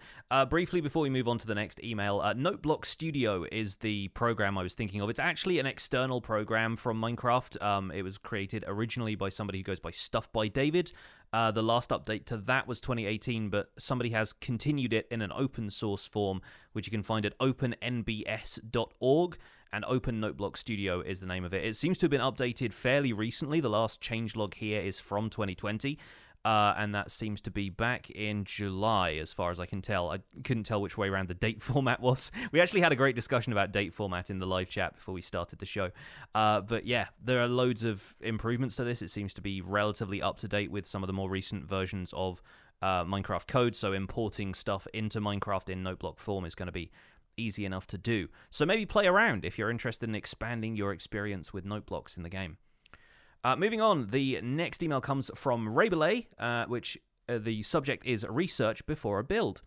Briefly before we move on to the next email, Noteblock Studio is the program I was thinking of. It's actually an external program from Minecraft. It was created originally by somebody who goes by Stuff by David. The last update to that was 2018, but somebody has continued it in an open source form, which you can find at opennbs.org. And Open Noteblock Studio is the name of it. It seems to have been updated fairly recently. The last changelog here is from 2020, and that seems to be back in July, as far as I can tell. I couldn't tell which way around the date format was. We actually had a great discussion about date format in the live chat before we started the show. But yeah, there are loads of improvements to this. It seems to be relatively up-to-date with some of the more recent versions of Minecraft code, so importing stuff into Minecraft in Noteblock form is going to be easy enough to do. So maybe play around if you're interested in expanding your experience with note blocks in the game. Moving on, the next email comes from Raybelay, which the subject is research before a build.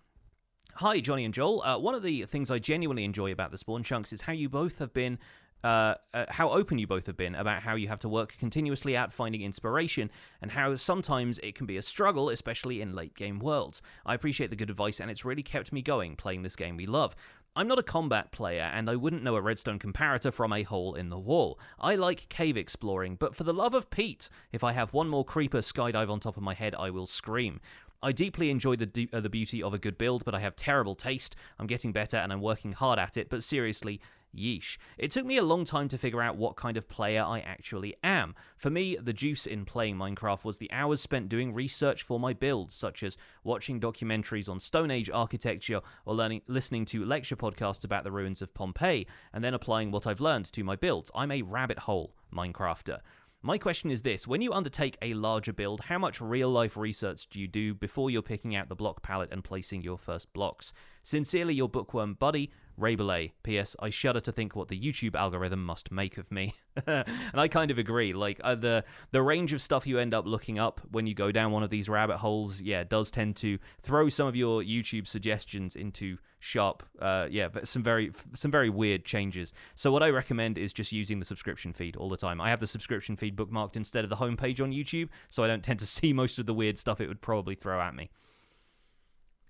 Hi, Jonny and Joel. One of the things I genuinely enjoy about the Spawn Chunks is how you both have been how open you both have been about how you have to work continuously at finding inspiration and how sometimes it can be a struggle, especially in late game worlds. I appreciate the good advice and it's really kept me going playing this game we love. I'm not a combat player, and I wouldn't know a redstone comparator from a hole in the wall. I like cave exploring, but for the love of Pete, if I have one more creeper skydive on top of my head, I will scream. I deeply enjoy the beauty of a good build, but I have terrible taste. I'm getting better, and I'm working hard at it, but seriously, Yeesh. It took me a long time to figure out what kind of player I actually am. For me, the juice in playing Minecraft was the hours spent doing research for my builds, such as watching documentaries on Stone Age architecture or listening to lecture podcasts about the ruins of Pompeii, and then applying what I've learned to my builds. I'm a rabbit hole Minecrafter. My question is this: when you undertake a larger build, how much real-life research do you do before you're picking out the block palette and placing your first blocks? Sincerely, your bookworm buddy, Ray Belay. P.S. I shudder to think what the YouTube algorithm must make of me. And I kind of agree. Like, the range of stuff you end up looking up when you go down one of these rabbit holes, does tend to throw some of your YouTube suggestions into sharp, some very weird changes. So what I recommend is just using the subscription feed all the time. I have the subscription feed bookmarked instead of the homepage on YouTube, so I don't tend to see most of the weird stuff it would probably throw at me.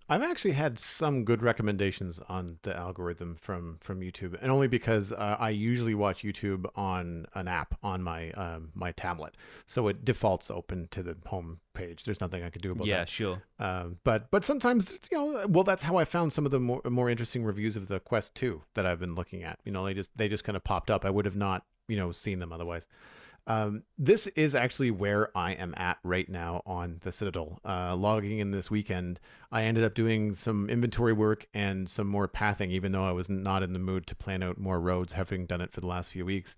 I've actually had some good recommendations on the algorithm from YouTube, and only because I usually watch YouTube on an app on my my tablet, so it defaults open to the home page. There's nothing I could do about that. Yeah, sure. But sometimes, well, that's how I found some of the more interesting reviews of the Quest 2 that I've been looking at. They just kind of popped up. I would have not seen them otherwise. This is actually where I am at right now on the Citadel. Logging in this weekend, I ended up doing some inventory work and some more pathing, even though I was not in the mood to plan out more roads, having done it for the last few weeks.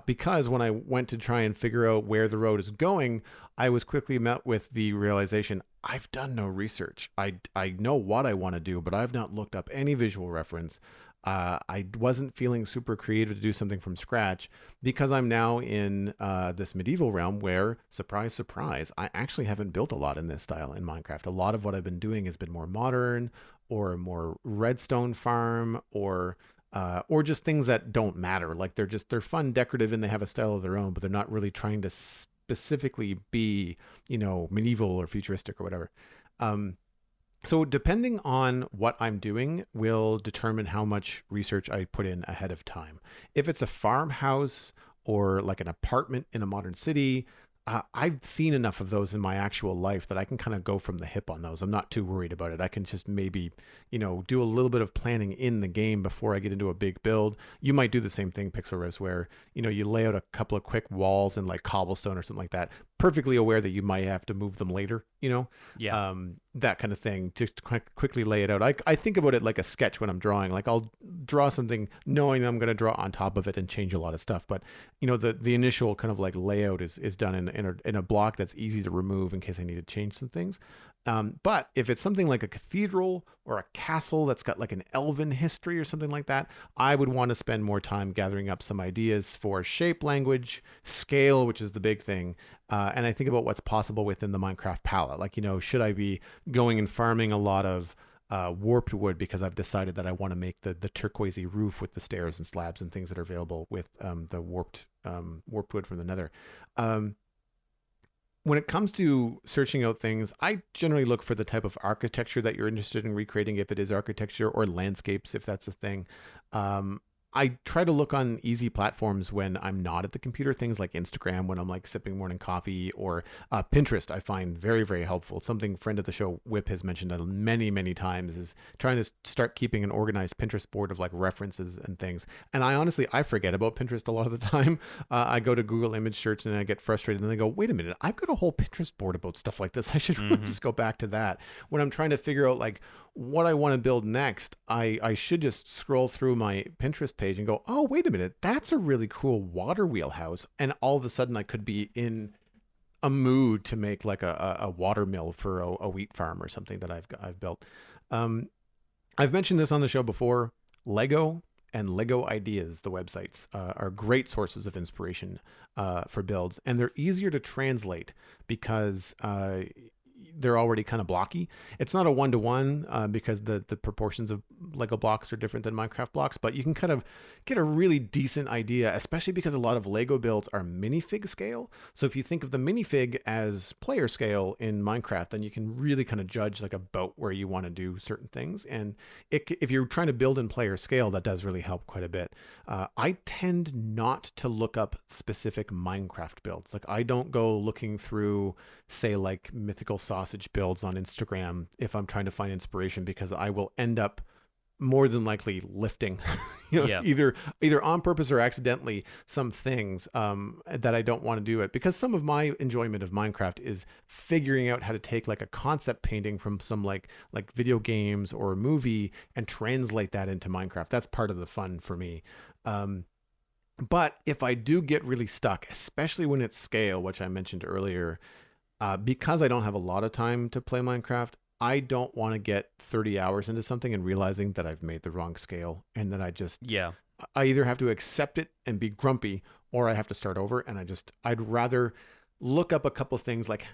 Because when I went to try and figure out where the road is going, I was quickly met with the realization, I've done no research. I know what I want to do, but I've not looked up any visual reference. I wasn't feeling super creative to do something from scratch because I'm now in this medieval realm where, surprise, surprise, I actually haven't built a lot in this style in Minecraft. A lot of what I've been doing has been more modern or more redstone farm or just things that don't matter. Like they're fun, decorative, and they have a style of their own, but they're not really trying to specifically be, medieval or futuristic or whatever. So depending on what I'm doing will determine how much research I put in ahead of time. If it's a farmhouse or like an apartment in a modern city, I've seen enough of those in my actual life that I can kind of go from the hip on those. I'm not too worried about it. I can just maybe, do a little bit of planning in the game before I get into a big build. You might do the same thing, PixelRes, where, you lay out a couple of quick walls and like cobblestone or something like that, perfectly aware that you might have to move them later, Yeah. that kind of thing, just quickly lay it out. I think about it like a sketch when I'm drawing. Like I'll draw something knowing that I'm going to draw on top of it and change a lot of stuff. But, the initial kind of like layout is done in a block that's easy to remove in case I need to change some things. But if it's something like a cathedral or a castle that's got like an elven history or something like that, I would want to spend more time gathering up some ideas for shape, language, scale, which is the big thing. And I think about what's possible within the Minecraft palette. Like, should I be going and farming a lot of warped wood because I've decided that I want to make the turquoisey roof with the stairs and slabs and things that are available with the warped wood from the nether. When it comes to searching out things, I generally look for the type of architecture that you're interested in recreating, if it is architecture, or landscapes, if that's a thing. I try to look on easy platforms when I'm not at the computer, things like Instagram when I'm like sipping morning coffee, or Pinterest I find very, very helpful. It's something friend of the show, Whip, has mentioned many, many times, is trying to start keeping an organized Pinterest board of like references and things. And I forget about Pinterest a lot of the time. I go to Google image search and I get frustrated and I go, wait a minute, I've got a whole Pinterest board about stuff like this. I should really just go back to that. When I'm trying to figure out like what I want to build next, I should just scroll through my Pinterest page and go, oh, wait a minute, that's a really cool water wheel house. And all of a sudden I could be in a mood to make like a water mill for a wheat farm or something that I've built. I've mentioned this on the show before. Lego and Lego Ideas, the websites, are great sources of inspiration for builds. And they're easier to translate because they're already kind of blocky. It's not a one-to-one because the proportions of Lego blocks are different than Minecraft blocks, but you can kind of get a really decent idea, especially because a lot of Lego builds are minifig scale. So if you think of the minifig as player scale in Minecraft, then you can really kind of judge like about where you want to do certain things. And if you're trying to build in player scale, that does really help quite a bit. I tend not to look up specific Minecraft builds. Like I don't go looking through, say, like mythical sausage builds on Instagram if I'm trying to find inspiration, because I will end up more than likely lifting, Yeah. either on purpose or accidentally, some things that I don't want to do it, because some of my enjoyment of Minecraft is figuring out how to take like a concept painting from some like video games or a movie and translate that into Minecraft. That's part of the fun for me. Um, but if I do get really stuck, especially when it's scale, which I mentioned earlier, because I don't have a lot of time to play Minecraft, I don't want to get 30 hours into something and realizing that I've made the wrong scale, and then Yeah. I either have to accept it and be grumpy, or I have to start over. And I'd rather look up a couple of things, like,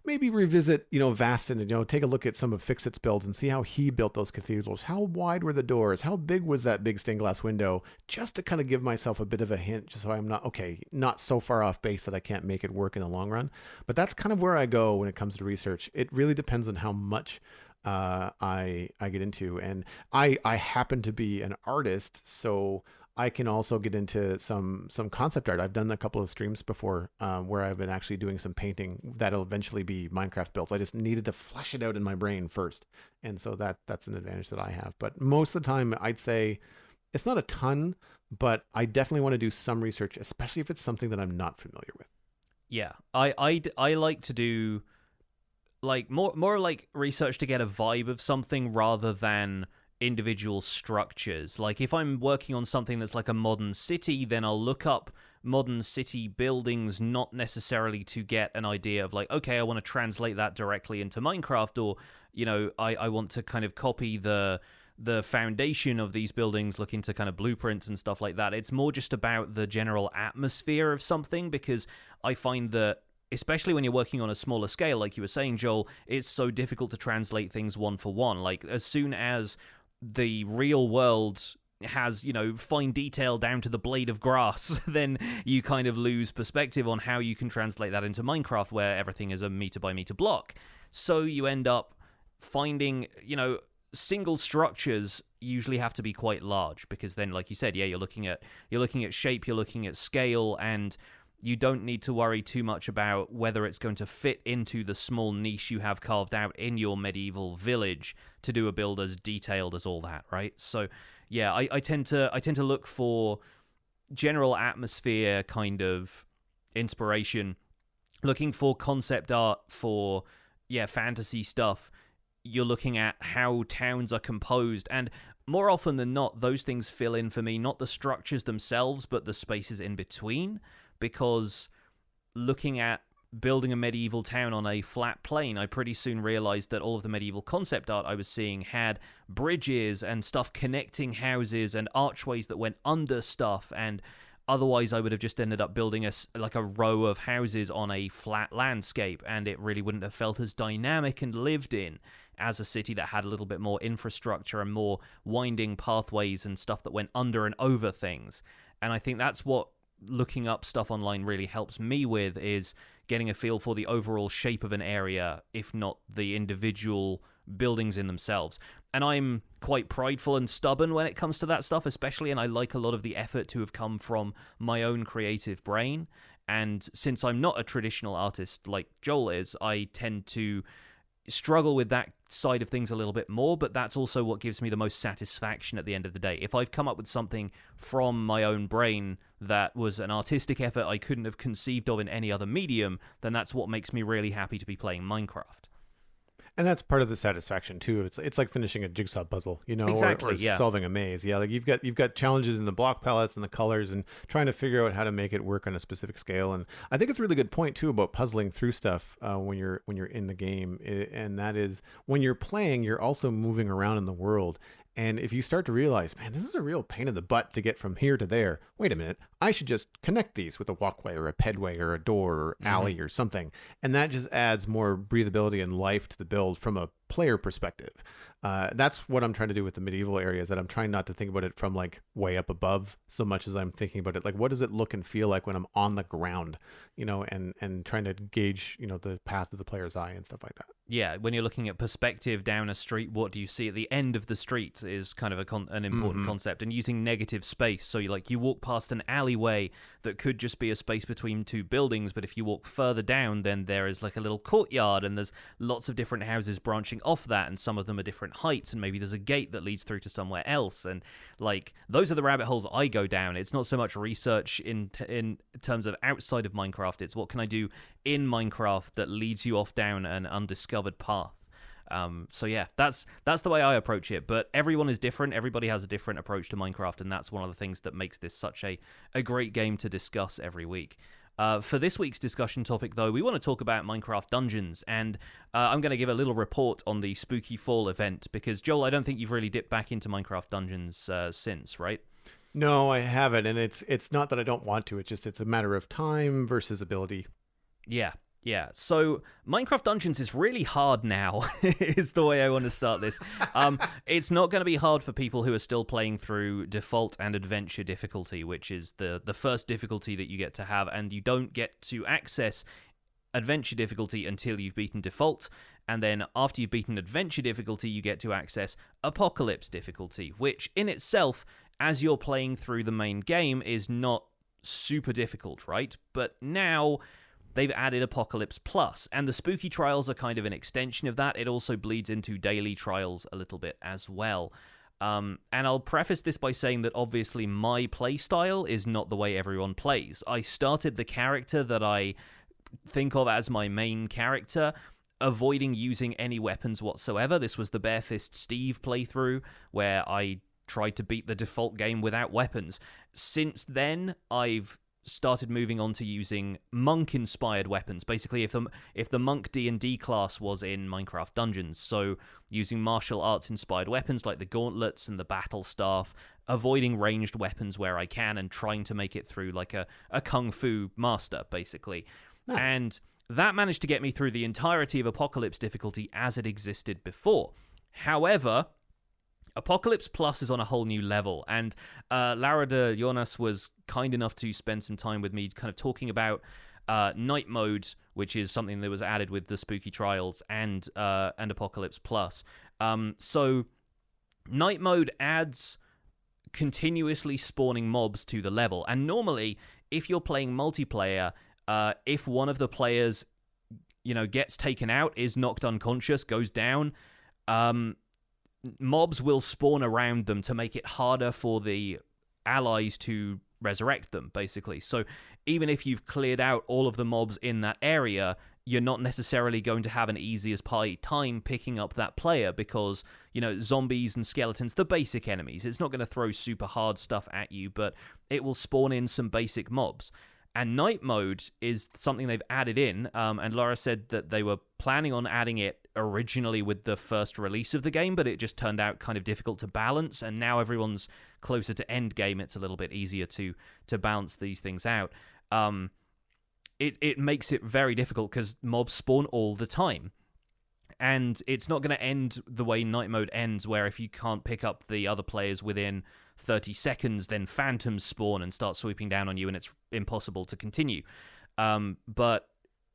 maybe revisit, Vastin, and, take a look at some of Fixit's builds and see how he built those cathedrals. How wide were the doors? How big was that big stained glass window? Just to kind of give myself a bit of a hint, just so I'm not so far off base that I can't make it work in the long run. But that's kind of where I go when it comes to research. It really depends on how much I get into, and I happen to be an artist, so I can also get into some concept art. I've done a couple of streams before where I've been actually doing some painting that'll eventually be Minecraft builds. I just needed to flesh it out in my brain first, and so that's an advantage that I have. But most of the time, I'd say it's not a ton, but I definitely want to do some research, especially if it's something that I'm not familiar with. Yeah. I like to do like more like research to get a vibe of something rather than individual structures. Like if I'm working on something that's like a modern city, then I'll look up modern city buildings, not necessarily to get an idea of like, okay, I want to translate that directly into Minecraft, or I want to kind of copy the foundation of these buildings, look into kind of blueprints and stuff like that. It's more just about the general atmosphere of something, because I find that especially when you're working on a smaller scale, like you were saying, Joel, it's so difficult to translate things one for one. Like as soon as the real world has, fine detail down to the blade of grass, then you kind of lose perspective on how you can translate that into Minecraft, where everything is a meter by meter block. So you end up finding, single structures usually have to be quite large, because then, like you said, yeah, you're looking at shape, you're looking at scale, and you don't need to worry too much about whether it's going to fit into the small niche you have carved out in your medieval village to do a build as detailed as all that, right? So, yeah, I tend to look for general atmosphere kind of inspiration, looking for concept art for fantasy stuff. You're looking at how towns are composed, and more often than not, those things fill in for me, not the structures themselves, but the spaces in between. Because looking at building a medieval town on a flat plain, I pretty soon realized that all of the medieval concept art I was seeing had bridges and stuff connecting houses and archways that went under stuff, and otherwise I would have just ended up building a row of houses on a flat landscape, and it really wouldn't have felt as dynamic and lived in as a city that had a little bit more infrastructure and more winding pathways and stuff that went under and over things. And I think that's what looking up stuff online really helps me with, is getting a feel for the overall shape of an area, if not the individual buildings in themselves. And I'm quite prideful and stubborn when it comes to that stuff, especially, and I like a lot of the effort to have come from my own creative brain. And since I'm not a traditional artist like Joel is, I tend to struggle with that side of things a little bit more, but that's also what gives me the most satisfaction at the end of the day. If I've come up with something from my own brain that was an artistic effort I couldn't have conceived of in any other medium, then that's what makes me really happy to be playing Minecraft. And that's part of the satisfaction too. It's like finishing a jigsaw puzzle, Exactly, or yeah. solving a maze. Yeah, like you've got challenges in the block palettes and the colors, and trying to figure out how to make it work on a specific scale. And I think it's a really good point too about puzzling through stuff when you're in the game. And that is, when you're playing, you're also moving around in the world. And if you start to realize, man, this is a real pain in the butt to get from here to there. Wait a minute, I should just connect these with a walkway or a pedway or a door or alley or something. And that just adds more breathability and life to the build from a player perspective. That's what I'm trying to do with the medieval areas, that I'm trying not to think about it from like way up above so much as I'm thinking about it like, what does it look and feel like when I'm on the ground, and trying to gauge, the path of the player's eye and stuff like that. Yeah, when you're looking at perspective down a street, what do you see at the end of the street is kind of an important concept. And using negative space, so you walk past an alleyway that could just be a space between two buildings, but if you walk further down, then there is like a little courtyard, and there's lots of different houses branching off that, and some of them are different different heights, and maybe there's a gate that leads through to somewhere else, and like those are the rabbit holes I go down. It's not so much research in terms of outside of Minecraft. It's what can I do in Minecraft that leads you off down an undiscovered path. So yeah, that's the way I approach it. But everyone is different. Everybody has a different approach to Minecraft, and that's one of the things that makes this such a great game to discuss every week. For this week's discussion topic, though, we want to talk about Minecraft Dungeons, and I'm going to give a little report on the Spooky Fall event, because, Joel, I don't think you've really dipped back into Minecraft Dungeons since, right? No, I haven't, and it's not that I don't want to. It's a matter of time versus ability. Yeah. So Minecraft Dungeons is really hard now, is the way I want to start this. It's not going to be hard for people who are still playing through default and adventure difficulty, which is the first difficulty that you get to have, and you don't get to access adventure difficulty until you've beaten default, and then after you've beaten adventure difficulty, you get to access apocalypse difficulty, which in itself, as you're playing through the main game, is not super difficult, right? But now they've added Apocalypse Plus, and the Spooky Trials are kind of an extension of that. It also bleeds into daily trials a little bit as well. And I'll preface this by saying that obviously my playstyle is not the way everyone plays. I started the character that I think of as my main character, avoiding using any weapons whatsoever. This was the Bare Fist Steve playthrough, where I tried to beat the default game without weapons. Since then, I've started moving on to using monk-inspired weapons. Basically, if the monk D&D class was in Minecraft Dungeons, so using martial arts-inspired weapons like the gauntlets and the battle staff, avoiding ranged weapons where I can, and trying to make it through like a kung fu master, basically. Nice. And that managed to get me through the entirety of Apocalypse difficulty as it existed before. However, Apocalypse Plus is on a whole new level, and Lara de Jonas was kind enough to spend some time with me kind of talking about night mode, which is something that was added with the Spooky Trials and Apocalypse Plus. So night mode adds continuously spawning mobs to the level, and normally if you're playing multiplayer, if one of the players gets taken out, is knocked unconscious, goes down, mobs will spawn around them to make it harder for the allies to resurrect them, basically. So even if you've cleared out all of the mobs in that area, you're not necessarily going to have an easy as pie time picking up that player, because, zombies and skeletons, the basic enemies, it's not going to throw super hard stuff at you, but it will spawn in some basic mobs. And night mode is something they've added in, and Laura said that they were planning on adding it originally with the first release of the game, but it just turned out kind of difficult to balance, and now everyone's closer to end game. It's a little bit easier to balance these things out. It makes it very difficult because mobs spawn all the time. And it's not going to end the way night mode ends, where if you can't pick up the other players within 30 seconds, then phantoms spawn and start sweeping down on you, and it's impossible to continue. But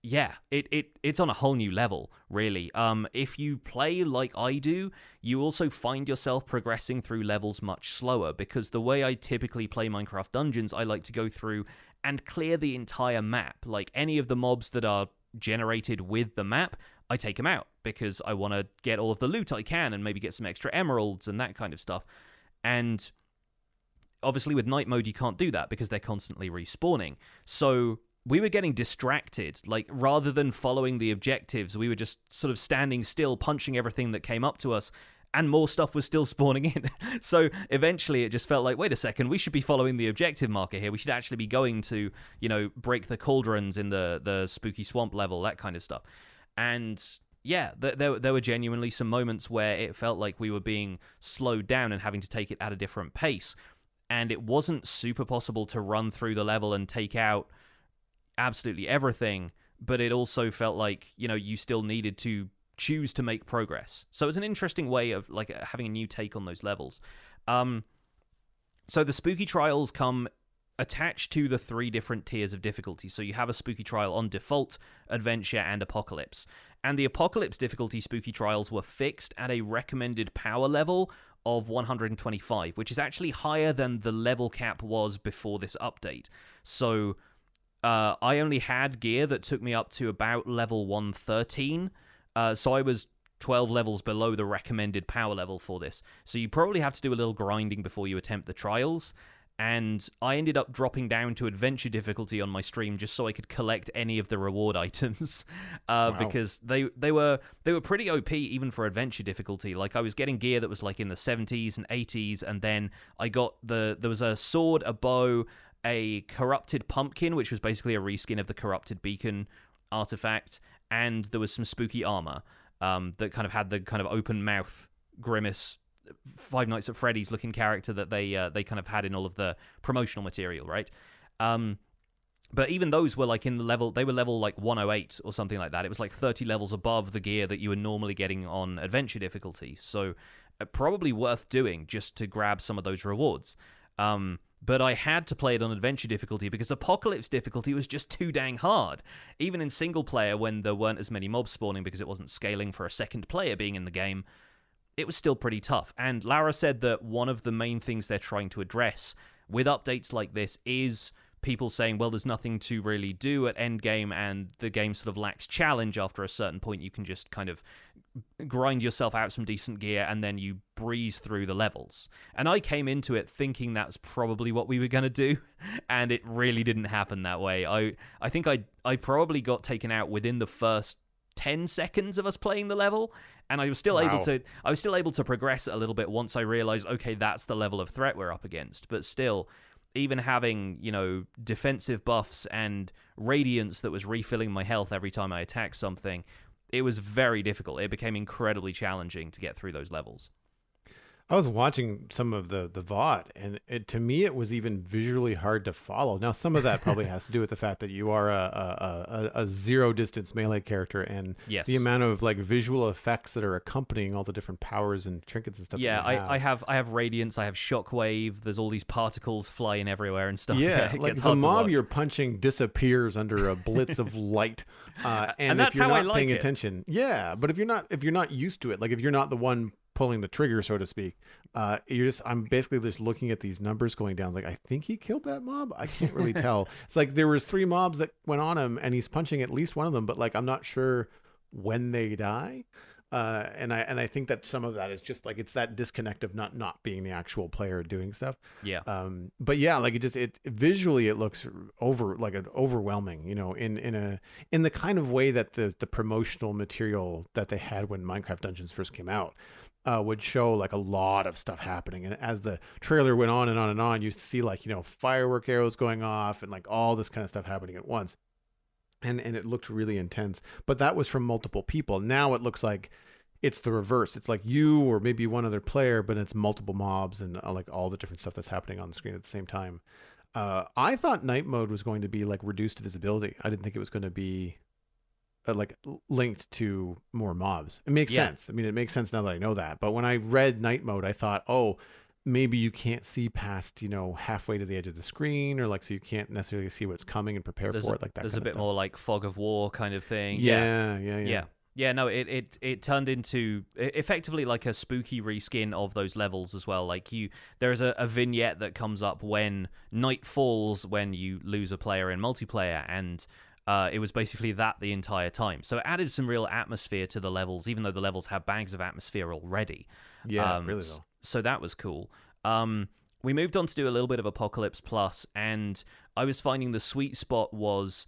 yeah, it's on a whole new level, really. If you play like I do, you also find yourself progressing through levels much slower, because the way I typically play Minecraft Dungeons, I like to go through and clear the entire map. Like, any of the mobs that are generated with the map, I take them out, because I want to get all of the loot I can and maybe get some extra emeralds and that kind of stuff. And obviously with night mode, you can't do that because they're constantly respawning. So we were getting distracted. Like, rather than following the objectives, we were just sort of standing still, punching everything that came up to us, and more stuff was still spawning in. So eventually it just felt like, wait a second, we should be following the objective marker here. We should actually be going to, break the cauldrons in the spooky swamp level, that kind of stuff. And yeah, there were genuinely some moments where it felt like we were being slowed down and having to take it at a different pace. And it wasn't super possible to run through the level and take out absolutely everything, but it also felt like, you still needed to choose to make progress. So it's an interesting way of like having a new take on those levels. So the Spooky Trials come attached to the 3 different tiers of difficulty. So you have a Spooky Trial on default, adventure, and apocalypse. And the apocalypse difficulty Spooky Trials were fixed at a recommended power level of 125, which is actually higher than the level cap was before this update. So I only had gear that took me up to about level 113. So I was 12 levels below the recommended power level for this. So you probably have to do a little grinding before you attempt the trials. And I ended up dropping down to adventure difficulty on my stream just so I could collect any of the reward items, because they were pretty OP even for adventure difficulty. Like I was getting gear that was like in the 70s and 80s, and then I got there was a sword, a bow, a corrupted pumpkin, which was basically a reskin of the corrupted beacon artifact, and there was some spooky armor that kind of had the kind of open mouth grimace Five Nights at Freddy's looking character that they kind of had in all of the promotional material, right? But even those were like in the level, they were level like 108 or something like that. It was like 30 levels above the gear that you were normally getting on adventure difficulty. So probably worth doing just to grab some of those rewards. But I had to play it on adventure difficulty because Apocalypse difficulty was just too dang hard. Even in single player, when there weren't as many mobs spawning because it wasn't scaling for a second player being in the game, it was still pretty tough. And Lara said that one of the main things they're trying to address with updates like this is people saying, well, there's nothing to really do at endgame, and the game sort of lacks challenge after a certain point. You can just kind of grind yourself out some decent gear, and then you breeze through the levels. And I came into it thinking that's probably what we were going to do, and it really didn't happen that way. I think I probably got taken out within the first 10 seconds of us playing the level, and I was still able to progress it a little bit once I realized, okay, that's the level of threat we're up against. But still, even having, defensive buffs and radiance that was refilling my health every time I attacked something, it was very difficult. It became incredibly challenging to get through those levels. I was watching some of the VOD, and to me, it was even visually hard to follow. Now, some of that probably has to do with the fact that you are a zero distance melee character, and yes, the amount of like visual effects that are accompanying all the different powers and trinkets and stuff. Yeah, I have radiance, I have shockwave. There's all these particles flying everywhere and stuff. Yeah, like the mob you're punching disappears under a blitz of light, and that's if you're how I not like paying it. attention, yeah. But if you're not used to it, like if you're not the one pulling the trigger, so to speak, I'm basically just looking at these numbers going down. Like, I think he killed that mob. I can't really tell. It's like there was 3 mobs that went on him, and he's punching at least one of them, but like I'm not sure when they die. And I think that some of that is just like it's that disconnect of not being the actual player doing stuff. Yeah. But yeah, like it visually it looks overwhelming, in the kind of way that the promotional material that they had when Minecraft Dungeons first came out would show like a lot of stuff happening. And as the trailer went on and on and on, you see like, firework arrows going off and like all this kind of stuff happening at once. And it looked really intense, but that was from multiple people. Now it looks like it's the reverse. It's like you or maybe one other player, but it's multiple mobs and like all the different stuff that's happening on the screen at the same time. I thought night mode was going to be like reduced visibility. I didn't think it was going to be like linked to more mobs. It makes sense. I mean, it makes sense now that I know that. But when I read night mode, I thought, oh, maybe you can't see past, halfway to the edge of the screen, or like, so you can't necessarily see what's coming and prepare for it, like that. There's kind a bit of more like fog of war kind of thing. Yeah. No, it turned into effectively like a spooky reskin of those levels as well. Like there's a vignette that comes up when night falls, when you lose a player in multiplayer, and it was basically that the entire time. So it added some real atmosphere to the levels, even though the levels have bags of atmosphere already. Yeah, really though. So that was cool. We moved on to do a little bit of Apocalypse Plus, and I was finding the sweet spot was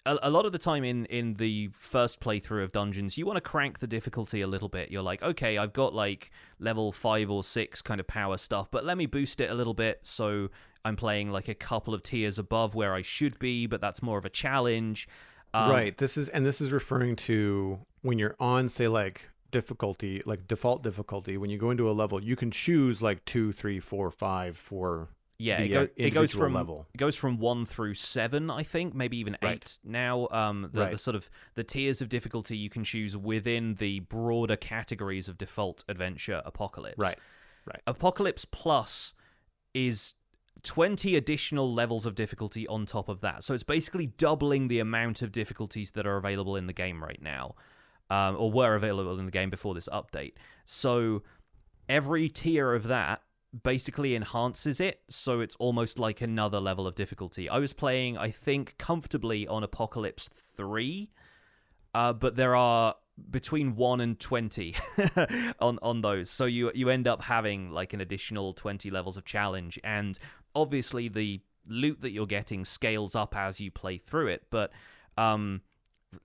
a lot of the time in the first playthrough of Dungeons, you want to crank the difficulty a little bit. You're like, okay, I've got like level 5 or 6 kind of power stuff, but let me boost it a little bit so I'm playing like a couple of tiers above where I should be, but that's more of a challenge. Right. This is referring to when you're on, say, like difficulty, like default difficulty. When you go into a level, you can choose like 2, 3, 4, 5 for it goes from level. It goes from 1 through 7, I think, maybe even 8 right. now. The sort of the tiers of difficulty you can choose within the broader categories of default adventure Apocalypse. Right. Apocalypse Plus is 20 additional levels of difficulty on top of that. So it's basically doubling the amount of difficulties that are available in the game right now, or were available in the game before this update. So every tier of that basically enhances it, so it's almost like another level of difficulty. I was playing, I think, comfortably on Apocalypse 3, but there are between 1 and 20 on those. So you end up having like an additional 20 levels of challenge, and obviously the loot that you're getting scales up as you play through it. But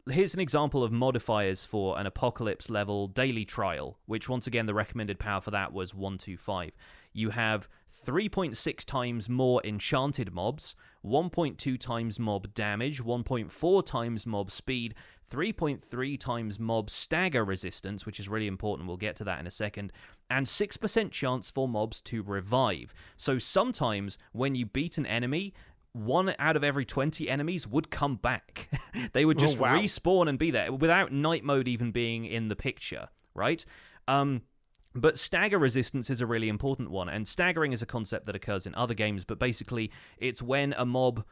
here's an example of modifiers for an Apocalypse level daily trial, which once again the recommended power for that was 125. You have 3.6 times more enchanted mobs, 1.2 times mob damage, 1.4 times mob speed, 3.3 times mob stagger resistance, which is really important, we'll get to that in a second, and 6% chance for mobs to revive. So sometimes when you beat an enemy, 1 out of every 20 enemies would come back. They would just respawn and be there without night mode even being in the picture, right? But stagger resistance is a really important one, and staggering is a concept that occurs in other games, but basically it's when a mob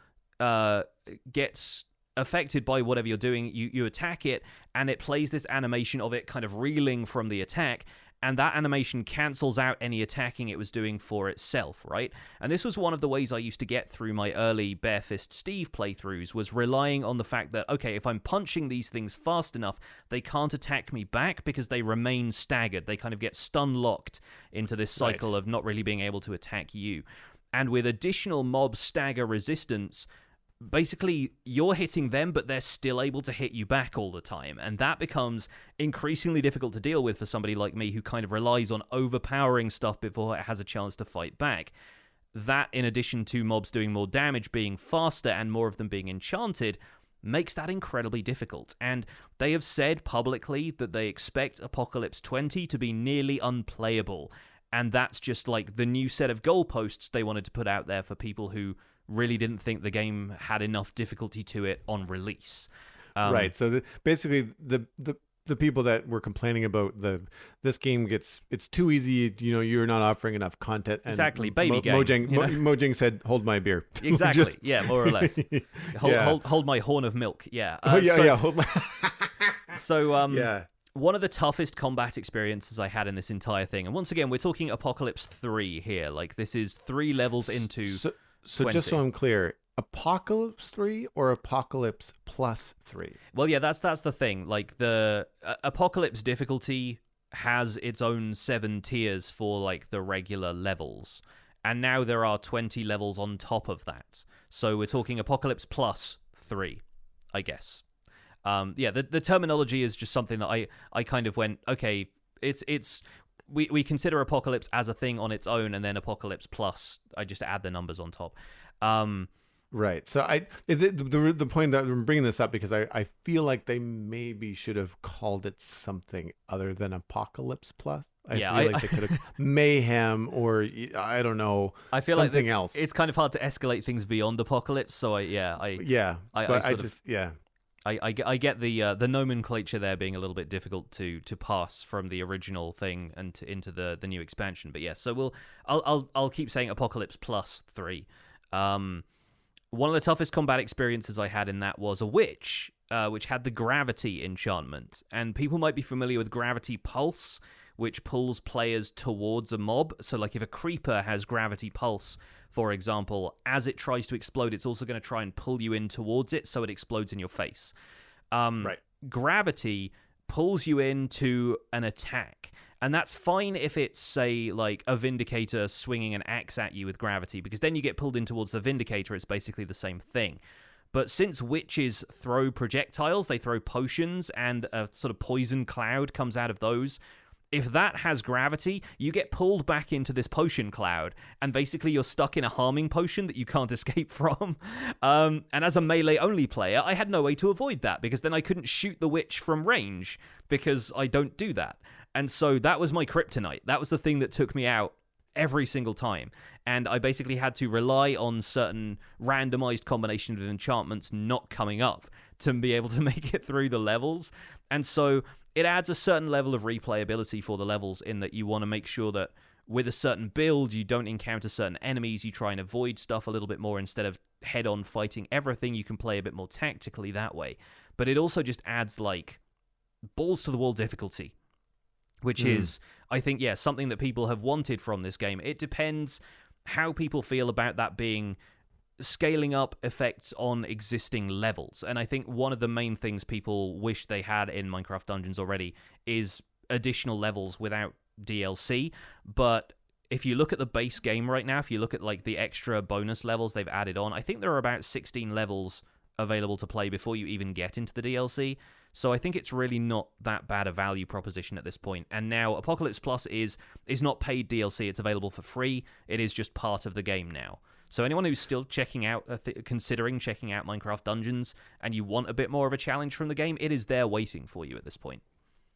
gets affected by whatever you're doing, you attack it, and it plays this animation of it kind of reeling from the attack, and that animation cancels out any attacking it was doing for itself, right? And this was one of the ways I used to get through my early Barefist Steve playthroughs, was relying on the fact that, okay, if I'm punching these things fast enough, they can't attack me back because they remain staggered. They kind of get stun-locked into this cycle of not really being able to attack you. And with additional mob stagger resistance, basically you're hitting them, but they're still able to hit you back all the time, and that becomes increasingly difficult to deal with for somebody like me who kind of relies on overpowering stuff before it has a chance to fight back. That, in addition to mobs doing more damage, being faster, and more of them being enchanted, makes that incredibly difficult. And they have said publicly that they expect Apocalypse 20 to be nearly unplayable, and that's just like the new set of goalposts they wanted to put out there for people who really didn't think the game had enough difficulty to it on release. Right. So basically, the people that were complaining about this game it's too easy. You know, you're not offering enough content. And exactly, baby game. Mojang said, "Hold my beer." Exactly. Yeah, more or less. Hold my horn of milk. Yeah. Hold my. So one of the toughest combat experiences I had in this entire thing, and once again, we're talking Apocalypse 3 here. Like, this is 3 levels into. So 20. Just so I'm clear, Apocalypse 3 or Apocalypse plus 3? Well, yeah, that's the thing. Like, the Apocalypse difficulty has its own 7 tiers for like the regular levels, and now there are 20 levels on top of that. So we're talking Apocalypse plus 3, I guess. The terminology is just something that I kind of went, okay, it's. We consider Apocalypse as a thing on its own, and then Apocalypse Plus, I just add the numbers on top. Right. So the point that I'm bringing this up because I feel like they maybe should have called it something other than Apocalypse Plus. I feel like they could have Mayhem or I don't know. I feel something like else. It's kind of hard to escalate things beyond Apocalypse. So I get the nomenclature there being a little bit difficult to pass from the original thing and into the new expansion. But yeah, so I'll keep saying Apocalypse Plus 3. One of the toughest combat experiences I had in that was a witch, which had the gravity enchantment, and people might be familiar with Gravity Pulse, which pulls players towards a mob. So like if a creeper has Gravity Pulse, for example, as it tries to explode, it's also going to try and pull you in towards it so it explodes in your face. Right. Gravity pulls you into an attack, and that's fine if it's, say, like a Vindicator swinging an axe at you with gravity, because then you get pulled in towards the Vindicator. It's basically the same thing. But since witches throw projectiles, they throw potions, and a sort of poison cloud comes out of those. If that has gravity, you get pulled back into this potion cloud, and basically you're stuck in a harming potion that you can't escape from. And as a melee-only player, I had no way to avoid that, because then I couldn't shoot the witch from range, because I don't do that. And so that was my kryptonite. That was the thing that took me out every single time. And I basically had to rely on certain randomized combinations of enchantments not coming up to be able to make it through the levels. And so it adds a certain level of replayability for the levels, in that you want to make sure that with a certain build, you don't encounter certain enemies. You try and avoid stuff a little bit more instead of head-on fighting everything. You can play a bit more tactically that way. But it also just adds, like, balls-to-the-wall difficulty, which is, I think, something that people have wanted from this game. It depends how people feel about that being scaling up effects on existing levels. And I think one of the main things people wish they had in Minecraft Dungeons already is additional levels without DLC. But if you look at the base game right now, if you look at like the extra bonus levels they've added on, I think there are about 16 levels available to play before you even get into the DLC. So I think it's really not that bad a value proposition at this point. And now Apocalypse Plus is not paid DLC. It's available for free. It is just part of the game now. So anyone who's still considering checking out Minecraft Dungeons and you want a bit more of a challenge from the game, it is there waiting for you at this point.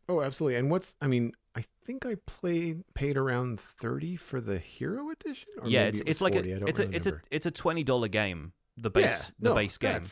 Oh, absolutely. And I think I paid around 30 for the Hero Edition, or yeah, maybe it's 40. like it's a $20 game. The base game.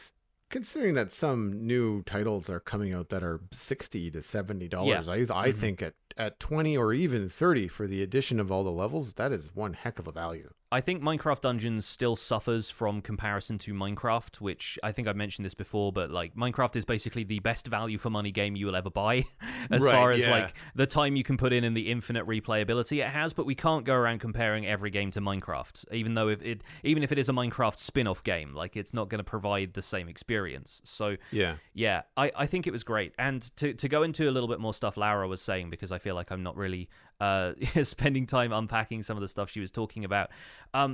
Considering that some new titles are coming out that are $60 to $70, I think at 20 or even 30 for the addition of all the levels, that is one heck of a value. I think Minecraft Dungeons still suffers from comparison to Minecraft, which I think I've mentioned this before, but like Minecraft is basically the best value for money game you will ever buy as far as like the time you can put in and the infinite replayability it has, but we can't go around comparing every game to Minecraft, even if it is a Minecraft spin-off game, like it's not going to provide the same experience. So I think it was great. And to go into a little bit more stuff Laura was saying, because I feel like I'm not really spending time unpacking some of the stuff she was talking about.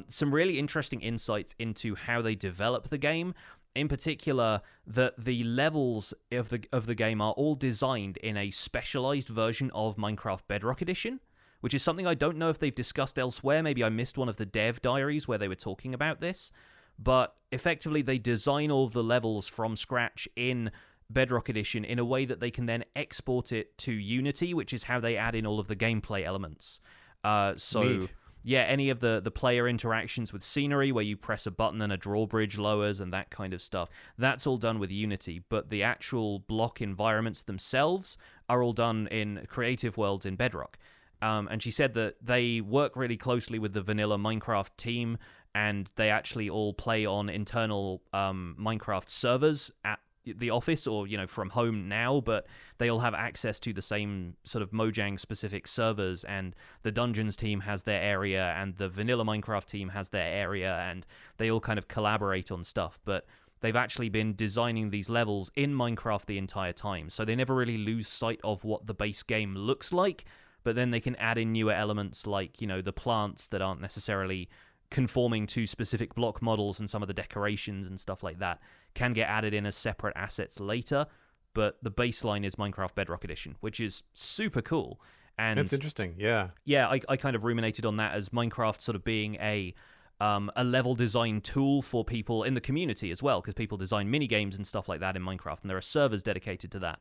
Some really interesting insights into how they develop the game. In particular, that the levels of the game are all designed in a specialized version of Minecraft Bedrock Edition, which is something I don't know if they've discussed elsewhere. Maybe I missed one of the dev diaries where they were talking about this. But effectively, they design all of the levels from scratch in Bedrock Edition in a way that they can then export it to Unity, which is how they add in all of the gameplay elements. Neat. Yeah, any of the player interactions with scenery where you press a button and a drawbridge lowers and that kind of stuff, that's all done with Unity, but the actual block environments themselves are all done in Creative Worlds in Bedrock. And she said that they work really closely with the vanilla Minecraft team, and they actually all play on internal Minecraft servers at the office or from home now, but they all have access to the same sort of Mojang specific servers, and the Dungeons team has their area and the vanilla Minecraft team has their area, and they all kind of collaborate on stuff. But they've actually been designing these levels in Minecraft the entire time, so they never really lose sight of what the base game looks like, but then they can add in newer elements like the plants that aren't necessarily conforming to specific block models, and some of the decorations and stuff like that can get added in as separate assets later, but the baseline is Minecraft Bedrock Edition, which is super cool. And that's interesting. Yeah, I kind of ruminated on that as Minecraft sort of being a level design tool for people in the community as well, because people design mini games and stuff like that in Minecraft, and there are servers dedicated to that.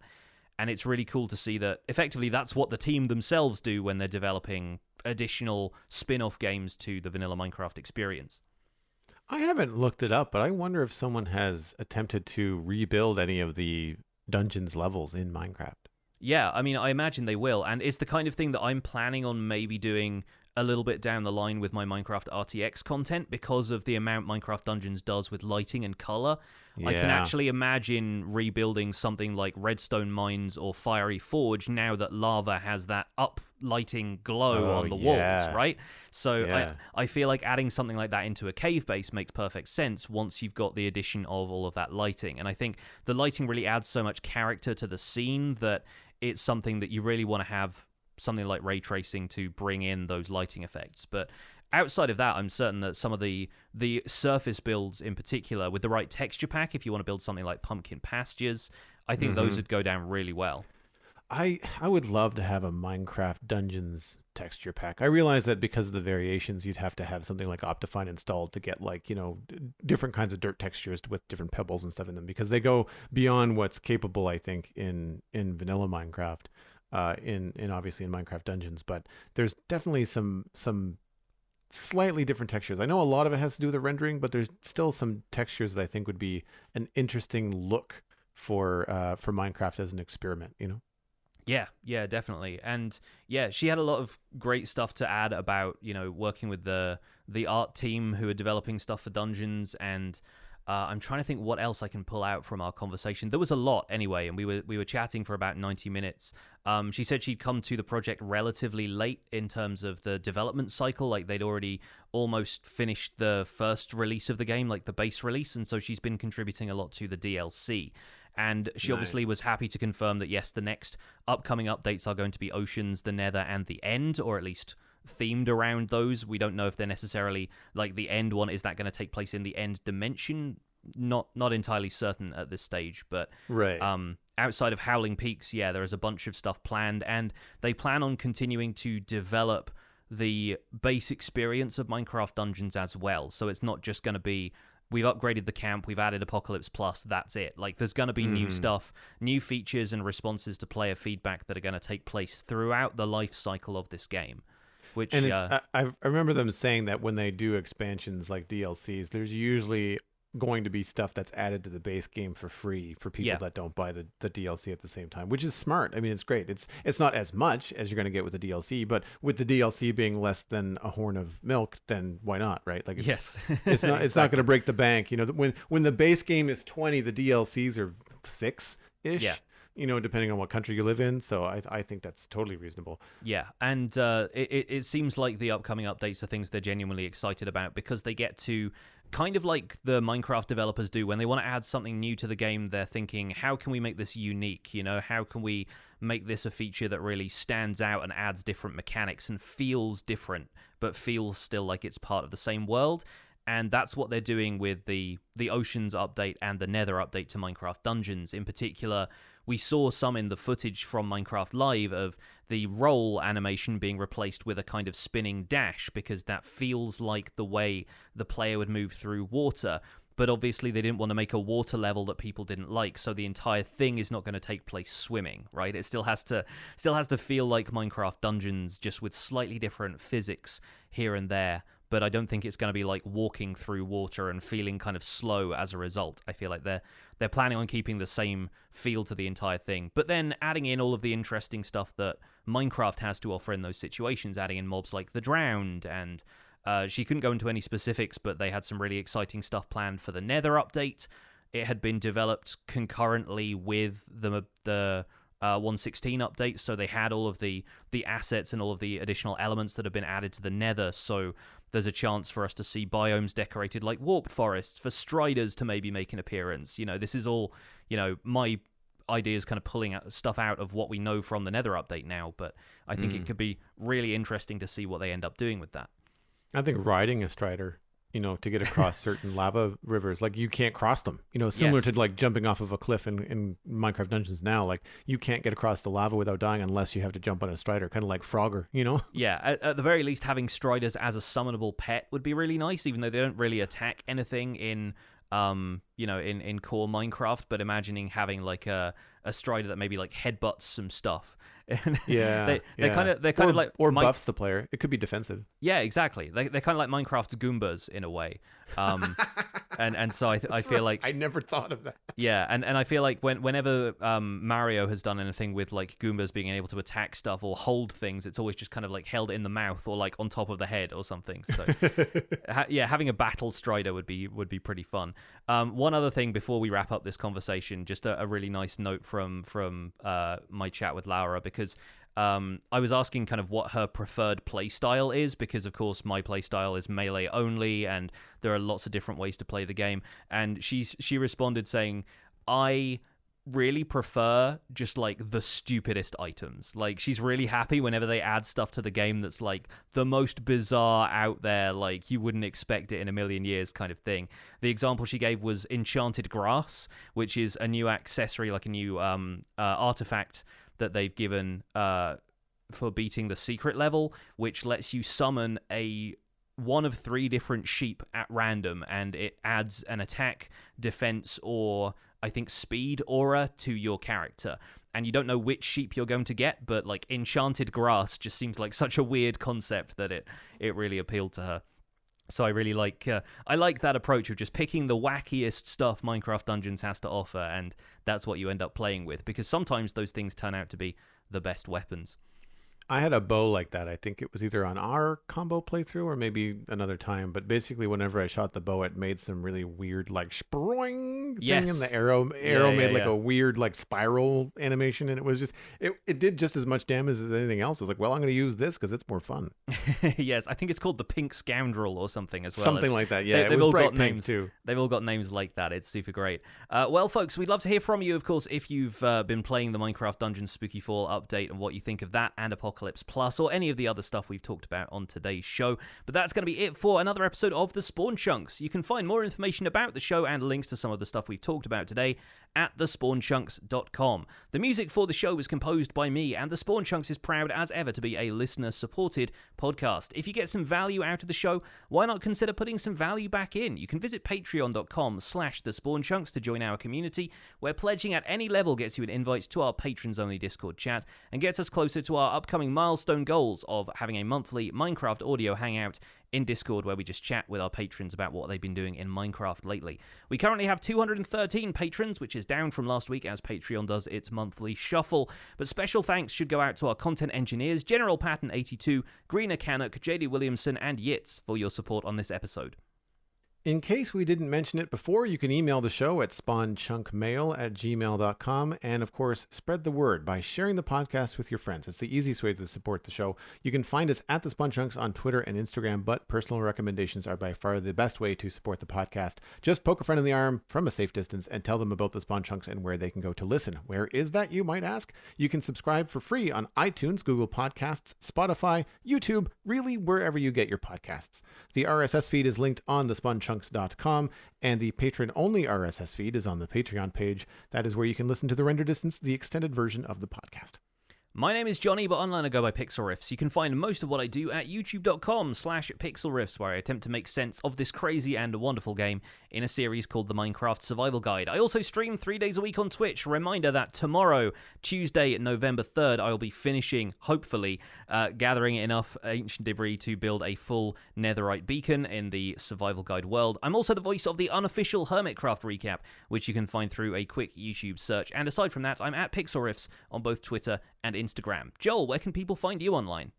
And it's really cool to see that effectively that's what the team themselves do when they're developing additional spin-off games to the vanilla Minecraft experience. I haven't looked it up, but I wonder if someone has attempted to rebuild any of the Dungeons levels in Minecraft. Yeah, I mean, I imagine they will, and it's the kind of thing that I'm planning on maybe doing a little bit down the line with my Minecraft RTX content, because of the amount Minecraft Dungeons does with lighting and color. Yeah. I can actually imagine rebuilding something like Redstone Mines or Fiery Forge now that lava has that up lighting glow on the walls, right? So I feel like adding something like that into a cave base makes perfect sense once you've got the addition of all of that lighting. And I think the lighting really adds so much character to the scene that it's something that you really want to have something like ray tracing to bring in those lighting effects. But outside of that, I'm certain that some of the surface builds in particular, with the right texture pack, if you want to build something like Pumpkin Pastures, I think those would go down really well. I would love to have a Minecraft Dungeons texture pack. I realize that because of the variations, you'd have to have something like Optifine installed to get different kinds of dirt textures with different pebbles and stuff in them, because they go beyond what's capable, I think, in vanilla Minecraft. In obviously in Minecraft Dungeons, but there's definitely some slightly different textures. I know a lot of it has to do with the rendering, but there's still some textures that I think would be an interesting look for Minecraft as an experiment. Yeah, definitely. And yeah, she had a lot of great stuff to add about working with the art team who are developing stuff for Dungeons, and I'm trying to think what else I can pull out from our conversation. There was a lot anyway, and we were chatting for about 90 minutes. She said she'd come to the project relatively late in terms of the development cycle. Like they'd already almost finished the first release of the game, like the base release, and so she's been contributing a lot to the DLC. And she obviously was happy to confirm that, yes, the next upcoming updates are going to be Oceans, the Nether, and the End, or at least themed around those. We don't know if they're necessarily like the End one. Is that going to take place in the End dimension? Not entirely certain at this stage, but outside of Howling Peaks, yeah, there is a bunch of stuff planned, and they plan on continuing to develop the base experience of Minecraft Dungeons as well. So it's not just going to be, we've upgraded the camp, we've added Apocalypse Plus, that's it. Like, there's going to be new stuff, new features and responses to player feedback that are going to take place throughout the life cycle of this game. Which, and I remember them saying that when they do expansions like DLCs, there's usually going to be stuff that's added to the base game for free for people that don't buy the DLC at the same time, which is smart. I mean, it's great. It's not as much as you're going to get with the DLC, but with the DLC being less than a horn of milk, then why not, right? Like, it's not not going to break the bank. You know, when the base game is 20, the DLCs are 6-ish. Yeah. You know, depending on what country you live in. So I think that's totally reasonable. Yeah, and it seems like the upcoming updates are things they're genuinely excited about, because they get to, kind of like the Minecraft developers do, when they want to add something new to the game, they're thinking, how can we make this unique? You know, how can we make this a feature that really stands out and adds different mechanics and feels different, but feels still like it's part of the same world? And that's what they're doing with the Oceans update and the Nether update to Minecraft Dungeons. In particular, we saw some in the footage from Minecraft Live of the roll animation being replaced with a kind of spinning dash, because that feels like the way the player would move through water. But obviously they didn't want to make a water level that people didn't like, so the entire thing is not going to take place swimming, right? It still has to feel like Minecraft Dungeons, just with slightly different physics here and there. But I don't think it's going to be like walking through water and feeling kind of slow as a result. I feel like they're planning on keeping the same feel to the entire thing, but then adding in all of the interesting stuff that Minecraft has to offer in those situations, adding in mobs like the Drowned, and she couldn't go into any specifics, but they had some really exciting stuff planned for the Nether update. It had been developed concurrently with the 1.16 update, so they had all of the assets and all of the additional elements that have been added to the Nether, so there's a chance for us to see biomes decorated like warp forests, for striders to maybe make an appearance. You know, this is all, you know, my ideas kind of pulling stuff out of what we know from the Nether update now, but I think it could be really interesting to see what they end up doing with that. I think riding a strider, you know, to get across certain lava rivers, like, you can't cross them, you know, similar to like jumping off of a cliff in Minecraft Dungeons now. Like, you can't get across the lava without dying unless you have to jump on a strider, kind of like Frogger, you know? Yeah, at the very least, having striders as a summonable pet would be really nice, even though they don't really attack anything in you know, in core Minecraft, but imagining having like a strider that maybe like headbutts some stuff. They're kind of like buffs the player. It could be defensive. Yeah, exactly. They're kind of like Minecraft's Goombas in a way. And so I feel like I never thought of that. Yeah, and I feel like whenever Mario has done anything with like Goombas being able to attack stuff or hold things, it's always just kind of like held in the mouth or like on top of the head or something. So having a battle strider would be pretty fun. One other thing before we wrap up this conversation, just a really nice note from my chat with Laura, because I was asking kind of what her preferred play style is, because of course my play style is melee only, and there are lots of different ways to play the game. And she responded saying, I really prefer just like the stupidest items. Like, she's really happy whenever they add stuff to the game that's like the most bizarre out there, like you wouldn't expect it in a million years kind of thing. The example she gave was enchanted grass, which is a new accessory, like a new artifact that they've given for beating the secret level, which lets you summon one of 3 different sheep at random, and it adds an attack, defense, or I think speed aura to your character. And you don't know which sheep you're going to get, but like enchanted grass just seems like such a weird concept that it really appealed to her. So I really like that approach of just picking the wackiest stuff Minecraft Dungeons has to offer, and that's what you end up playing with, because sometimes those things turn out to be the best weapons. I had a bow like that. I think it was either on our combo playthrough or maybe another time. But basically, whenever I shot the bow, it made some really weird, like, sproing thing, and the Yes. arrow Yeah, made like yeah. a weird, like, spiral animation, and it was just it did just as much damage as anything else. I was like, well, I'm going to use this because it's more fun. Yes, I think it's called the Pink Scoundrel or something as well. Something It's, like that. Yeah, it they've was all bright got pink names. too. They've all got names like that. It's super great. Well, folks, we'd love to hear from you, of course, if you've been playing the Minecraft Dungeons Spooky Fall update and what you think of that and Apocalypse Plus or any of the other stuff we've talked about on today's show. But that's going to be it for another episode of The Spawn Chunks. You can find more information about the show and links to some of the stuff we've talked about today at thespawnchunks.com. The music for the show was composed by me, and The Spawn Chunks is proud as ever to be a listener-supported podcast. If you get some value out of the show, why not consider putting some value back in? You can visit patreon.com/thespawnchunks to join our community, where pledging at any level gets you an invite to our patrons-only Discord chat and gets us closer to our upcoming milestone goals of having a monthly Minecraft audio hangout in Discord where we just chat with our patrons about what they've been doing in Minecraft lately. We currently have 213 patrons, which is down from last week as Patreon does its monthly shuffle. But special thanks should go out to our content engineers, General Patton 82, Greener Canuck, JD Williamson, and Yitz for your support on this episode. In case we didn't mention it before, you can email the show at spawnchunkmail@gmail.com. And of course, spread the word by sharing the podcast with your friends. It's the easiest way to support the show. You can find us at the Spawn Chunks on Twitter and Instagram, but personal recommendations are by far the best way to support the podcast. Just poke a friend in the arm from a safe distance and tell them about the Spawn Chunks and where they can go to listen. Where is that, you might ask? You can subscribe for free on iTunes, Google Podcasts, Spotify, YouTube, really wherever you get your podcasts. The RSS feed is linked on the SpawnChunks.com, and the patron-only RSS feed is on the Patreon page. That is where you can listen to the render distance, the extended version of the podcast. My name is Johnny, but online I go by Pixel Riffs. You can find most of what I do at youtube.com/pixelriffs, where I attempt to make sense of this crazy and wonderful game in a series called the Minecraft Survival Guide. I also stream 3 days a week on Twitch. Reminder that tomorrow, Tuesday, November 3rd, I will be finishing, hopefully, gathering enough ancient debris to build a full netherite beacon in the Survival Guide world. I'm also the voice of the unofficial Hermitcraft recap, which you can find through a quick YouTube search. And aside from that, I'm at Pixel Riffs on both Twitter and Instagram. Joel, where can people find you online?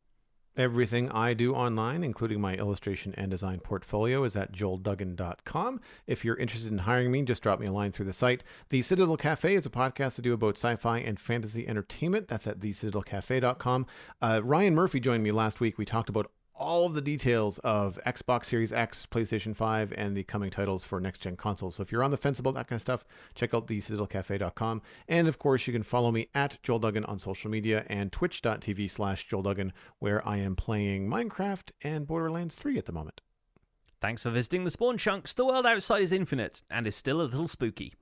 Everything I do online, including my illustration and design portfolio, is at joelduggan.com. If you're interested in hiring me, just drop me a line through the site. The Citadel Cafe is a podcast I do about sci-fi and fantasy entertainment. That's at thecitadelcafe.com. Ryan Murphy joined me last week. We talked about all of the details of Xbox Series X, PlayStation 5, and the coming titles for next-gen consoles. So if you're on the fence about that kind of stuff, check out thecitadelcafe.com. And of course, you can follow me at Joel Duggan on social media and twitch.tv/Joel Duggan, where I am playing Minecraft and Borderlands 3 at the moment. Thanks for visiting the Spawn Chunks. The world outside is infinite and is still a little spooky.